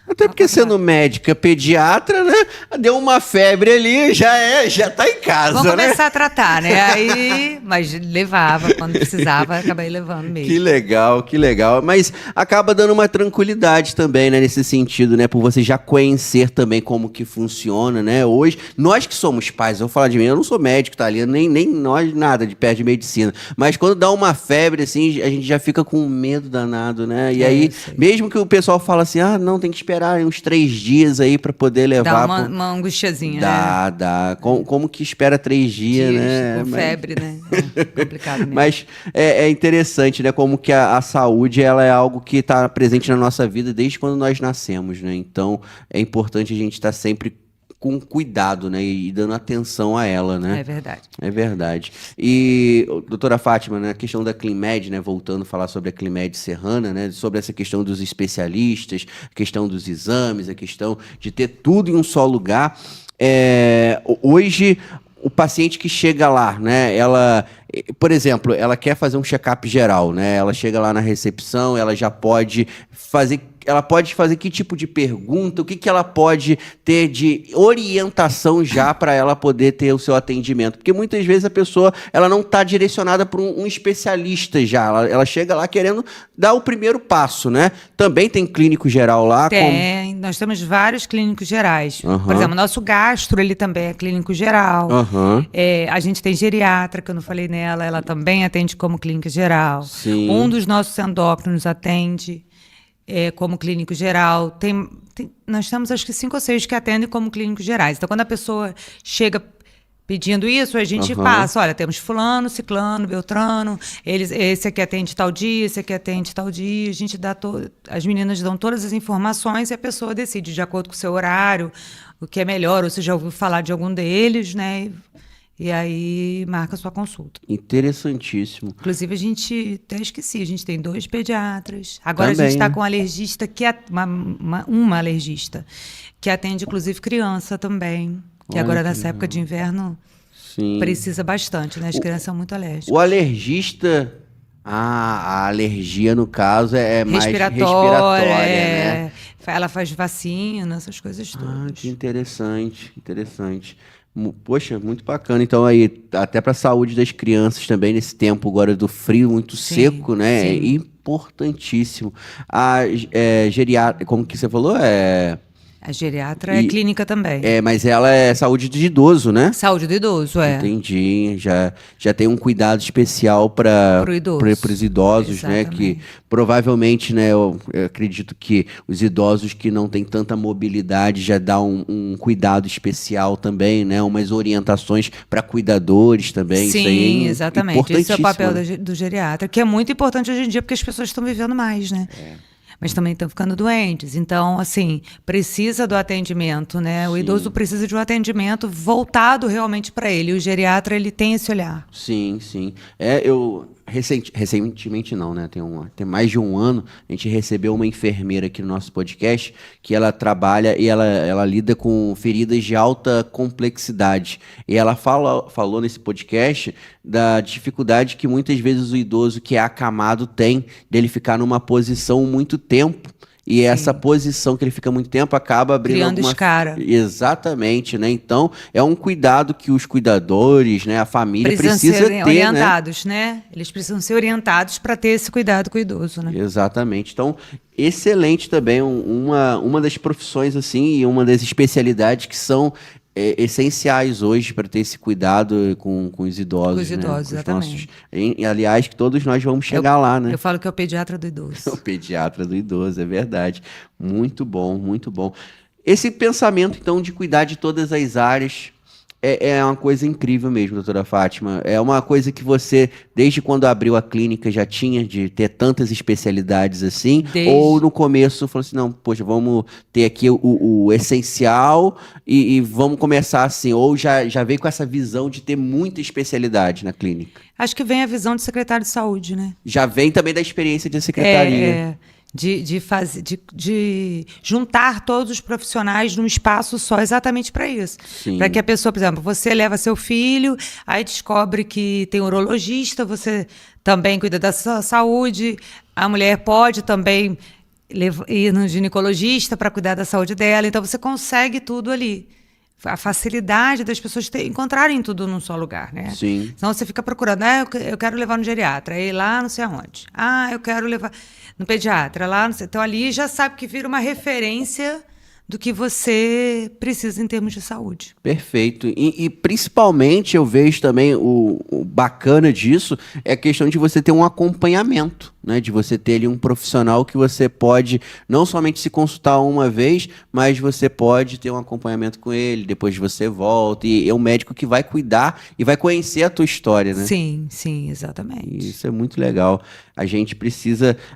Até porque sendo médica, pediatra, né? Deu uma febre ali, já tá em casa, Vamos né? começar a tratar, né? Aí, mas levava, quando precisava, acabei levando mesmo. Que legal, que legal. Mas acaba dando uma tranquilidade também, né? Nesse sentido, né? Por você já conhecer também como que funciona, né? Hoje, nós que somos pais, eu vou falar de mim, eu não sou médico, tá ali, nem nós, nada de perto de medicina. Mas quando dá uma febre, assim, a gente já fica com medo danado, né? E aí, mesmo que o pessoal fala assim, não, tem que esperar uns 3 dias aí pra poder levar. Dá uma angustiazinha, Dá. Como que espera 3 dias, né? Com febre, né? É complicado mesmo. Mas é interessante, né? Como que a saúde, ela é algo que tá presente na nossa vida desde quando nós nascemos, né? Então, é importante a gente estar sempre com cuidado, né? E dando atenção a ela, né? É verdade. É verdade. E, doutora Fátima, né, a questão da Clinmed, né? Voltando a falar sobre a Clinmed Serrana, né? Sobre essa questão dos especialistas, a questão dos exames, a questão de ter tudo em um só lugar. Hoje, o paciente que chega lá, né? Ela, por exemplo, ela quer fazer um check-up geral, né? Ela chega lá na recepção, ela já pode fazer... Ela pode fazer que tipo de pergunta? O que ela pode ter de orientação já para ela poder ter o seu atendimento? Porque muitas vezes a pessoa ela não está direcionada para um especialista já. Ela chega lá querendo dar o primeiro passo, né? Também tem clínico geral lá? Tem. Nós temos vários clínicos gerais. Por exemplo, nosso gastro, ele também é clínico geral. A gente tem geriatra, que eu não falei nela, ela também atende como clínica geral. Sim. Um dos nossos endócrinos atende como clínico geral. Nós temos acho que 5 ou 6 que atendem como clínicos gerais. Então, quando a pessoa chega pedindo isso, a gente passa, olha, temos fulano, ciclano, beltrano, esse aqui atende tal dia, esse aqui atende tal dia, a gente dá as meninas dão todas as informações e a pessoa decide de acordo com o seu horário, o que é melhor, ou se já ouviu falar de algum deles, né? E aí marca a sua consulta. Interessantíssimo. Inclusive, a gente até esqueci, a gente tem 2 pediatras. Agora também, a gente está né? com um alergista, uma alergista, que atende, inclusive, criança também. Que Olha agora, que nessa época de inverno, Sim. precisa bastante, né? As crianças são muito alérgicas. O alergista... a alergia, no caso, é mais respiratória, né? Ela faz vacina, essas coisas todas. Que interessante, interessante. Poxa, muito bacana. Então, aí, até para a saúde das crianças também, nesse tempo agora do frio muito seco, né? Sim. É importantíssimo. A geriatra, como que você falou? A geriatra é clínica também. Mas ela é saúde de idoso, né? Saúde do idoso, Entendi. Já tem um cuidado especial para os idosos, né? Que provavelmente, né? Eu acredito que os idosos que não têm tanta mobilidade já dá um cuidado especial também, né? Umas orientações para cuidadores também. Sim, isso aí é exatamente. Esse é o papel né? do geriatra, que é muito importante hoje em dia porque as pessoas estão vivendo mais, né? Mas também estão ficando doentes. Então, assim, precisa do atendimento, né? O idoso precisa de um atendimento voltado realmente para ele. E o geriatra, ele tem esse olhar. Sim. Eu recentemente não, né? Tem mais de 1 ano, a gente recebeu uma enfermeira aqui no nosso podcast que ela trabalha e ela lida com feridas de alta complexidade. E ela falou nesse podcast da dificuldade que muitas vezes o idoso que é acamado tem dele ficar numa posição muito tempo. E essa posição que ele fica muito tempo acaba abrindo criando escara. Exatamente, né? Então, é um cuidado que os cuidadores, né, a família precisa ser ter, orientados, né? Eles precisam ser orientados para ter esse cuidado com o idoso, né? Exatamente. Então, excelente também, uma das profissões, assim, e uma das especialidades que são essenciais hoje para ter esse cuidado com os idosos. Com os idosos, né? exatamente. Aliás, que todos nós vamos chegar lá, né? Eu falo que é o pediatra do idoso. O pediatra do idoso, é verdade. Muito bom, muito bom. Esse pensamento, então, de cuidar de todas as áreas é uma coisa incrível mesmo, doutora Fátima. É uma coisa que você, desde quando abriu a clínica, já tinha de ter tantas especialidades assim? Ou no começo falou assim, não, poxa, vamos ter aqui o essencial e vamos começar assim? Ou já veio com essa visão de ter muita especialidade na clínica? Acho que vem a visão de secretário de saúde, né? Já vem também da experiência de secretaria. de juntar todos os profissionais num espaço só exatamente para isso. Para que a pessoa, por exemplo, você leva seu filho, aí descobre que tem urologista, você também cuida da sua saúde, a mulher pode também ir no ginecologista para cuidar da saúde dela, então você consegue tudo ali. A facilidade das pessoas encontrarem tudo num só lugar, né? Sim. Então você fica procurando, eu quero levar no geriatra, aí lá não sei aonde. Eu quero levar no pediatra, lá não sei. Então ali já sabe que vira uma referência do que você precisa em termos de saúde. Perfeito. E principalmente eu vejo também o bacana disso é a questão de você ter um acompanhamento, né? De você ter ali um profissional que você pode não somente se consultar uma vez, mas você pode ter um acompanhamento com ele, depois você volta, e é um médico que vai cuidar e vai conhecer a tua história, né? Sim, exatamente. Isso é muito legal. A gente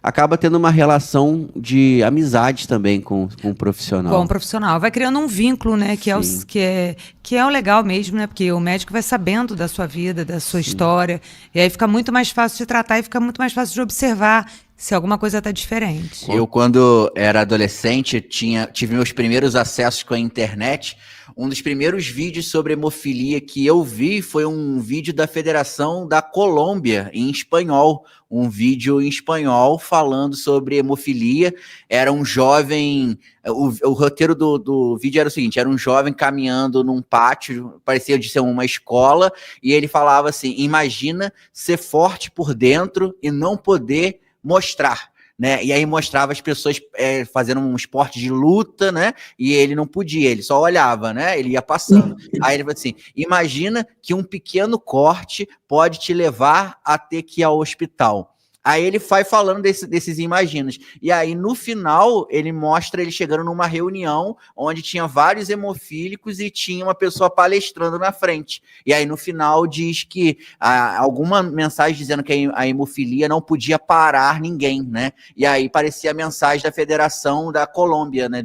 acaba tendo uma relação de amizade também com o profissional. Com o profissional. Vai criando um vínculo, né? Que é o legal mesmo, né? Porque o médico vai sabendo da sua vida, da sua história. E aí fica muito mais fácil de tratar e fica muito mais fácil de observar se alguma coisa está diferente. Eu, quando era adolescente, tive meus primeiros acessos com a internet. Um dos primeiros vídeos sobre hemofilia que eu vi foi um vídeo da Federação da Colômbia, em espanhol. Um vídeo em espanhol falando sobre hemofilia. Era um jovem... O roteiro do vídeo era o seguinte: era um jovem caminhando num pátio, parecia de ser uma escola, e ele falava assim: imagina ser forte por dentro e não poder mostrar, né? E aí mostrava as pessoas fazendo um esporte de luta, né? E ele não podia, ele só olhava, né? Ele ia passando. Aí ele falou assim: imagina que um pequeno corte pode te levar a ter que ir ao hospital. Aí ele vai falando desses imaginos. E aí, no final, ele mostra ele chegando numa reunião onde tinha vários hemofílicos e tinha uma pessoa palestrando na frente. E aí, no final, diz que alguma mensagem dizendo que a hemofilia não podia parar ninguém, né? E aí parecia a mensagem da Federação da Colômbia, né?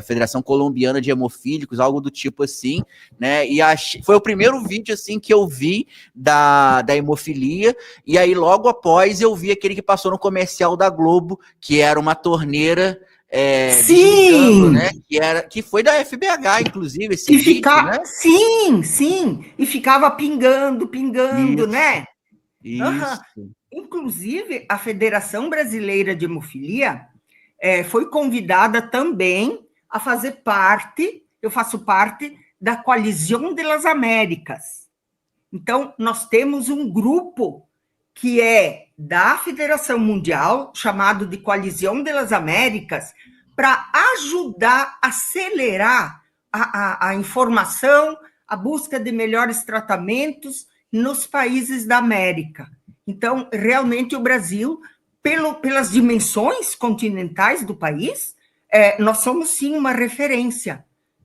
Federação Colombiana de Hemofílicos, algo do tipo assim, né? E foi o primeiro vídeo, assim, que eu vi da hemofilia. E aí, logo após, eu vi aquele que passou no comercial da Globo, que era uma torneira desligando, né? Que foi da FBH, inclusive, esse vídeo, né? Sim, e ficava pingando, Isso. né? Isso. Inclusive, a Federação Brasileira de Hemofilia foi convidada também a fazer parte, eu faço parte da Coalizão das Américas. Então, nós temos um grupo que é da Federação Mundial, chamado de Coalizão das Américas, para ajudar a acelerar a informação, a busca de melhores tratamentos nos países da América. Então, realmente, o Brasil, pelas dimensões continentais do país, nós somos, sim, uma referência,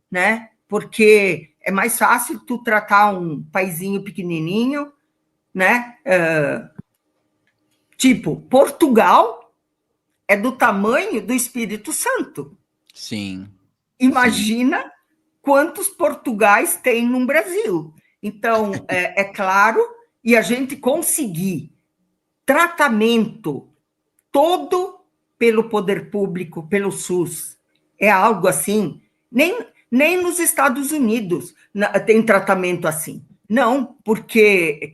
né? Porque é mais fácil tu tratar um paizinho pequenininho, né? Tipo, Portugal é do tamanho do Espírito Santo. Sim. Imagina quantos Portugais tem no Brasil. Então, é claro, e a gente conseguir tratamento todo pelo poder público, pelo SUS, é algo assim, nem nos Estados Unidos tem tratamento assim. Não, porque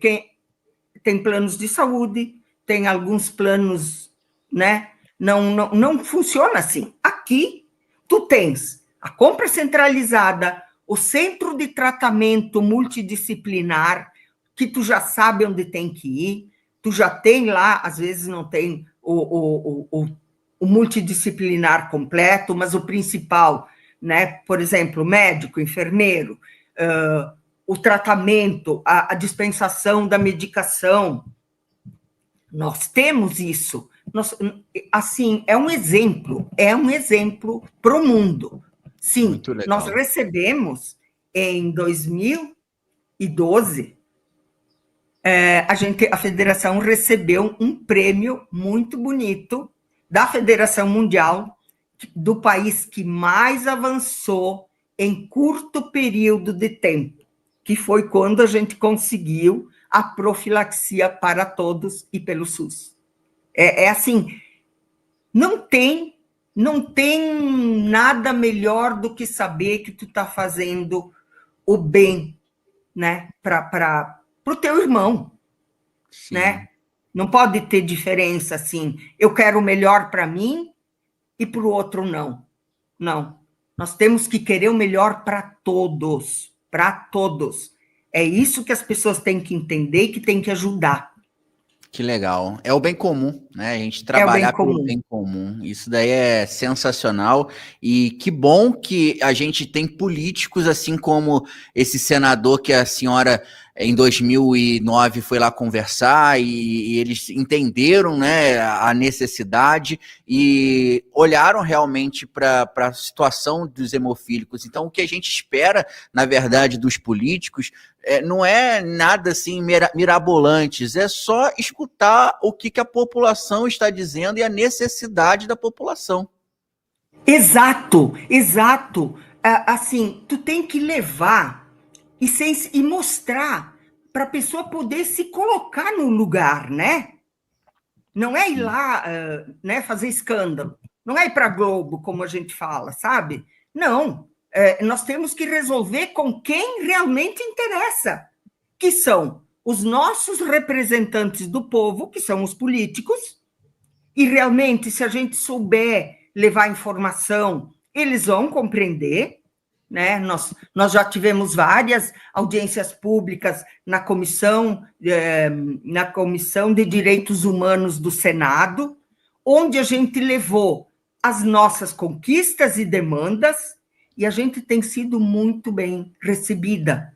tem planos de saúde, tem alguns planos, né? Não funciona assim. Aqui, tu tens a compra centralizada, o centro de tratamento multidisciplinar, que tu já sabe onde tem que ir, tu já tem lá, às vezes não tem o multidisciplinar completo, mas o principal, né? Por exemplo, médico, enfermeiro, o tratamento, a dispensação da medicação. Nós temos isso. Assim, é um exemplo para o mundo. Sim, nós recebemos em 2012, a federação recebeu um prêmio muito bonito da Federação Mundial, do país que mais avançou em curto período de tempo, que foi quando a gente conseguiu a profilaxia para todos e pelo SUS. Assim, Não tem nada melhor do que saber que tu está fazendo o bem, né, para o teu irmão, Sim. né? Não pode ter diferença assim, eu quero o melhor para mim e para o outro não. Não, nós temos que querer o melhor para todos, para todos. É isso que as pessoas têm que entender e que têm que ajudar. Que legal. É o bem comum, né? A gente trabalhar pelo bem comum. Isso daí é sensacional. E que bom que a gente tem políticos, assim como esse senador que a senhora, em 2009, foi lá conversar e eles entenderam, né, a necessidade e olharam realmente para a situação dos hemofílicos. Então, o que a gente espera, na verdade, dos políticos não é nada assim mirabolantes, é só escutar o que a população está dizendo e a necessidade da população. Exato, exato. Assim, tu tem que levar e mostrar para a pessoa poder se colocar no lugar, né? Não é ir lá, né, fazer escândalo. Não é ir para a Globo, como a gente fala, sabe? Não. Nós temos que resolver com quem realmente interessa, que são os nossos representantes do povo, que são os políticos, e realmente, se a gente souber levar informação, eles vão compreender, né? Nós já tivemos várias audiências públicas na Comissão de Direitos Humanos do Senado, onde a gente levou as nossas conquistas e demandas, e a gente tem sido muito bem recebida,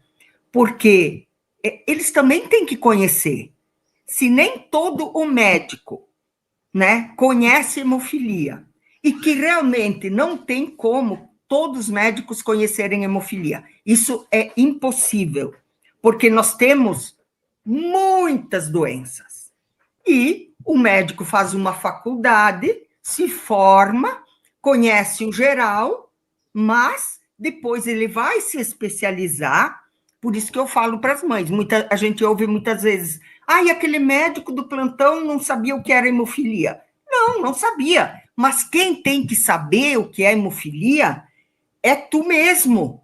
porque eles também têm que conhecer. Se nem todo o médico, né, conhece hemofilia, e que realmente não tem como todos os médicos conhecerem hemofilia, isso é impossível, porque nós temos muitas doenças. E o médico faz uma faculdade, se forma, conhece o geral, mas depois ele vai se especializar, por isso que eu falo para as mães, a gente ouve muitas vezes, e aquele médico do plantão não sabia o que era hemofilia. Não sabia, mas quem tem que saber o que é hemofilia é tu mesmo,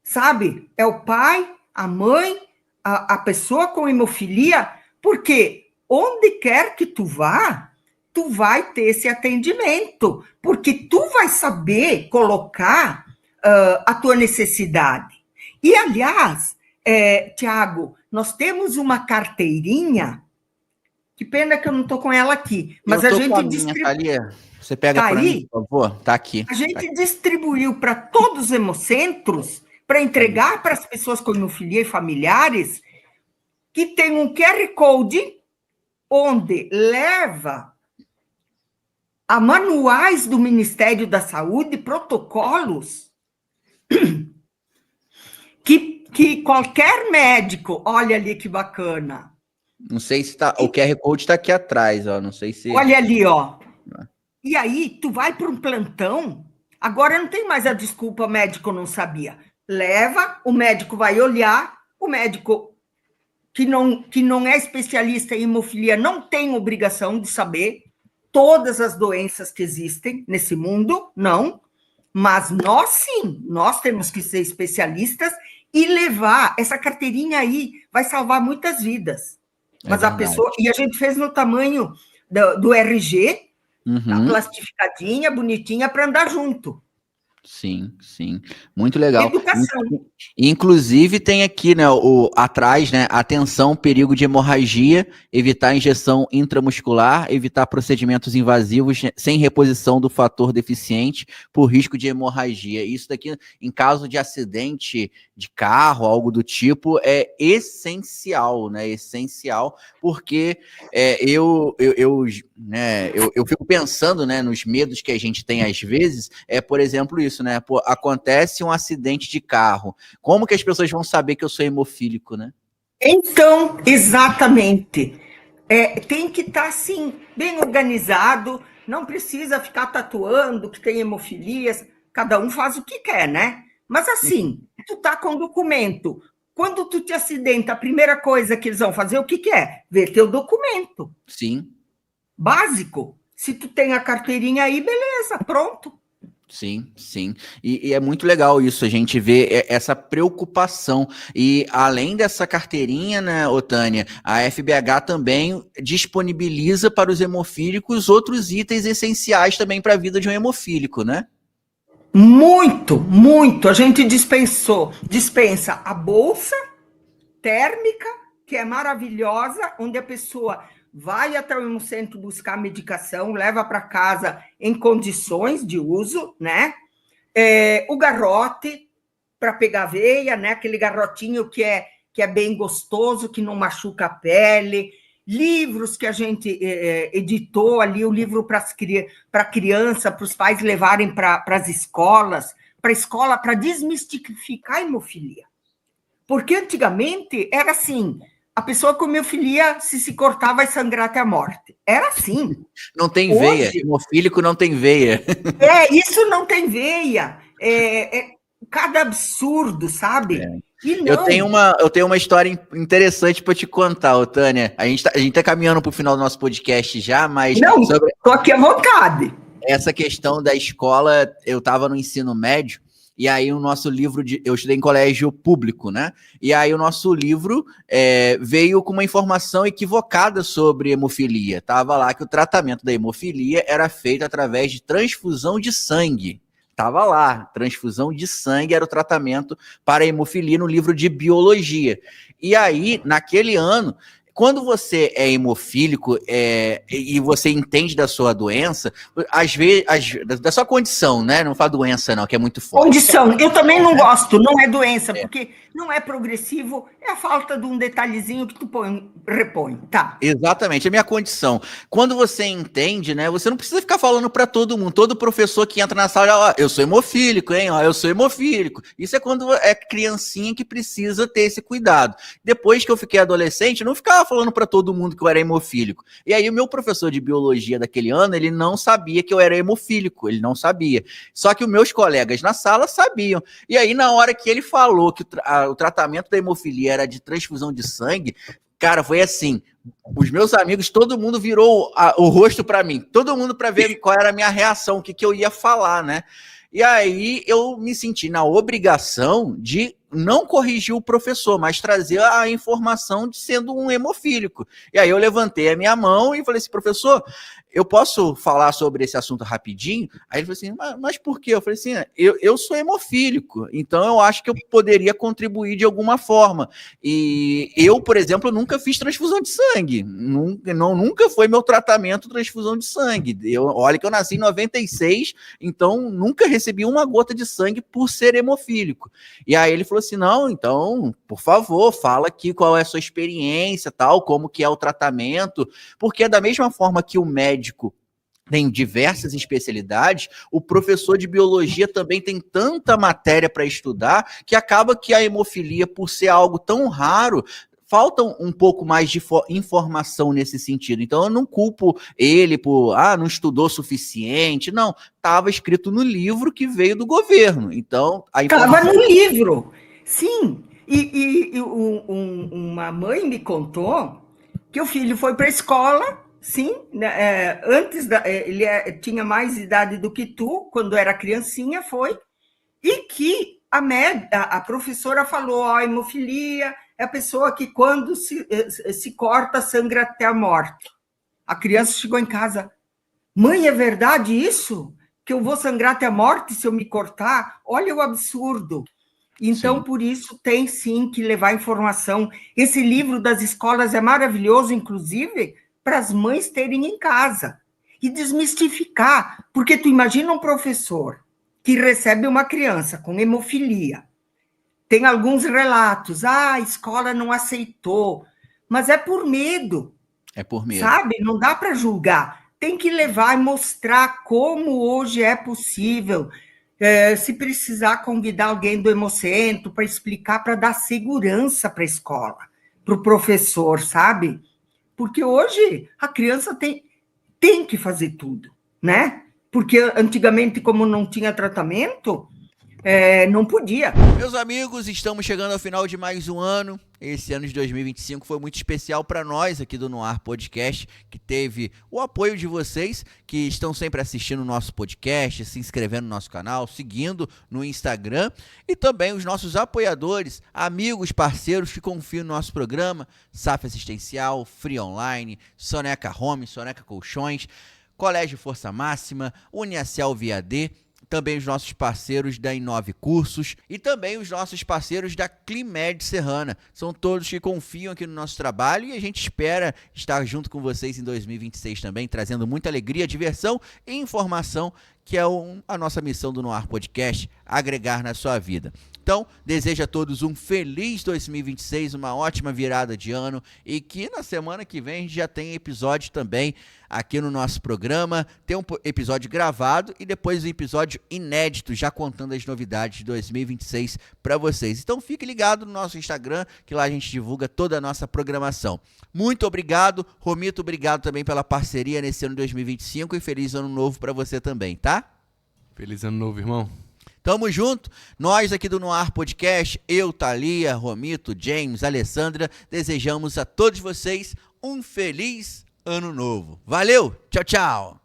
sabe? É o pai, a mãe, a pessoa com hemofilia, porque onde quer que tu vá, tu vai ter esse atendimento, porque tu vai saber colocar a tua necessidade. E, aliás, Tiago, nós temos uma carteirinha, que pena que eu não estou com ela aqui, mas a gente distribui. Você pega tá para aí? mim, por favor? Tá aqui. A gente distribuiu para todos os hemocentros, para entregar para as pessoas com hemofilia e familiares, que tem um QR Code onde leva a manuais do Ministério da Saúde, protocolos, que qualquer médico, olha ali que bacana. Não sei se tá, o QR Code está aqui atrás, ó, não sei se... Olha ali, ó. E aí, tu vai para um plantão, agora não tem mais a desculpa, médico não sabia. Leva, o médico vai olhar, o médico que não é especialista em hemofilia não tem obrigação de saber todas as doenças que existem nesse mundo, não, mas nós sim, nós temos que ser especialistas e levar essa carteirinha aí, vai salvar muitas vidas. Mas a pessoa, e a gente fez no tamanho do RG, tá plastificadinha, bonitinha, para andar junto. Sim, sim. Muito legal. Educação. Inclusive tem aqui, né, atrás, né, atenção, perigo de hemorragia, evitar injeção intramuscular, evitar procedimentos invasivos sem reposição do fator deficiente por risco de hemorragia. Isso daqui, em caso de acidente de carro, algo do tipo, é essencial, né, essencial, porque eu fico pensando, né, nos medos que a gente tem às vezes, por exemplo, isso, né? Pô, acontece um acidente de carro. Como que as pessoas vão saber que eu sou hemofílico, né? Então, exatamente. Tem que estar, assim, bem organizado, não precisa ficar tatuando que tem hemofilias, cada um faz o que quer, né? Mas, assim, tu tá com documento. Quando tu te acidenta, a primeira coisa que eles vão fazer, o que é? Ver teu documento. Sim. Básico. Se tu tem a carteirinha aí, beleza, pronto. Sim, sim. E é muito legal isso, a gente vê essa preocupação. E além dessa carteirinha, né, Otânia, a FBH também disponibiliza para os hemofílicos outros itens essenciais também para a vida de um hemofílico, né? Muito, muito. A gente dispensa a bolsa térmica, que é maravilhosa, onde a pessoa vai até o hemocentro buscar medicação, leva para casa em condições de uso, né? O garrote para pegar a veia, né? Aquele garrotinho que é bem gostoso, que não machuca a pele. Livros que a gente editou ali, o livro para criança, para os pais levarem para as escolas, para desmistificar a hemofilia. Porque antigamente era assim, a pessoa com hemofilia, se cortar, vai sangrar até a morte. Era assim. Não tem veia, hemofílico não tem veia. Isso não tem veia. Cada absurdo, sabe? E não. Eu tenho uma história interessante para te contar, Otânia. A gente tá caminhando para o final do nosso podcast já, mas... Não, tô aqui à vontade. Essa questão da escola, eu estava no ensino médio, e aí o nosso livro, eu estudei em colégio público, né? E aí o nosso livro veio com uma informação equivocada sobre hemofilia. Tava lá que o tratamento da hemofilia era feito através de transfusão de sangue. Tava lá, transfusão de sangue era o tratamento para a hemofilia no livro de biologia. E aí, naquele ano, quando você é hemofílico e você entende da sua doença, às vezes, da sua condição, né? Não fala doença não, que é muito forte. Condição, eu também não gosto, não é doença, porque não é progressivo, é a falta de um detalhezinho que tu repõe, tá? Exatamente, é a minha condição. Quando você entende, né, você não precisa ficar falando para todo mundo, todo professor que entra na sala, ó, eu sou hemofílico, hein, ó, eu sou hemofílico. Isso é quando é criancinha que precisa ter esse cuidado. Depois que eu fiquei adolescente, eu não ficava falando para todo mundo que eu era hemofílico. E aí o meu professor de biologia daquele ano, ele não sabia que eu era hemofílico, ele não sabia. Só que os meus colegas na sala sabiam. E aí na hora que ele falou que o tratamento da hemofilia era de transfusão de sangue, cara, foi assim, os meus amigos, todo mundo virou o rosto para mim, todo mundo para ver qual era a minha reação, o que eu ia falar, né? E aí eu me senti na obrigação de não corrigir o professor, mas trazer a informação de sendo um hemofílico. E aí eu levantei a minha mão e falei assim, professor, eu posso falar sobre esse assunto rapidinho? Aí ele falou assim, mas por quê? Eu falei assim, eu sou hemofílico, então eu acho que eu poderia contribuir de alguma forma. E eu, por exemplo, nunca fiz transfusão de sangue. Nunca foi meu tratamento transfusão de sangue. Olha que eu nasci em 96, então nunca recebi uma gota de sangue por ser hemofílico. E aí ele falou assim, não, então, por favor, fala aqui qual é a sua experiência, tal, como que é o tratamento, porque da mesma forma que o médico tem diversas especialidades, o professor de biologia também tem tanta matéria para estudar que acaba que a hemofilia, por ser algo tão raro, falta um pouco mais de informação nesse sentido. Então eu não culpo ele por, não estudou suficiente, não, estava escrito no livro que veio do governo. Então, estava no livro, sim. E uma mãe me contou que o filho foi para a escola. Sim, ele tinha mais idade do que tu, quando era criancinha, foi, e que a professora falou, a hemofilia é a pessoa que quando se corta, sangra até a morte. A criança chegou em casa, mãe, é verdade isso? Que eu vou sangrar até a morte se eu me cortar? Olha o absurdo. Então, por isso, tem sim que levar informação. Esse livro das escolas é maravilhoso, inclusive, para as mães terem em casa e desmistificar, porque tu imagina um professor que recebe uma criança com hemofilia, tem alguns relatos, a escola não aceitou, mas é por medo. É por medo. Sabe? Não dá para julgar. Tem que levar e mostrar como hoje é possível, se precisar convidar alguém do hemocentro para explicar, para dar segurança para a escola, para o professor, sabe? Porque hoje a criança tem que fazer tudo, né? Porque antigamente, como não tinha tratamento, não podia. Meus amigos, estamos chegando ao final de mais um ano. Esse ano de 2025 foi muito especial para nós aqui do Noar Podcast, que teve o apoio de vocês que estão sempre assistindo o nosso podcast, se inscrevendo no nosso canal, seguindo no Instagram, e também os nossos apoiadores, amigos, parceiros que confiam no nosso programa, SAF Assistencial, Free Online, Soneca Home, Soneca Colchões, Colégio Força Máxima, Uniacel VAD, também os nossos parceiros da Inove Cursos e também os nossos parceiros da Climed Serrana. São todos que confiam aqui no nosso trabalho e a gente espera estar junto com vocês em 2026 também, trazendo muita alegria, diversão e informação, que é a nossa missão do Noar Podcast, agregar na sua vida. Então, desejo a todos um feliz 2026, uma ótima virada de ano e que na semana que vem a gente já tem episódio também aqui no nosso programa. Tem um episódio gravado e depois um episódio inédito, já contando as novidades de 2026 para vocês. Então, fique ligado no nosso Instagram, que lá a gente divulga toda a nossa programação. Muito obrigado, Romito, obrigado também pela parceria nesse ano de 2025 e feliz ano novo para você também, tá? Feliz ano novo, irmão. Tamo junto, nós aqui do Noar Podcast, eu, Thalia, Romito, James, Alessandra, desejamos a todos vocês um feliz ano novo. Valeu, tchau, tchau!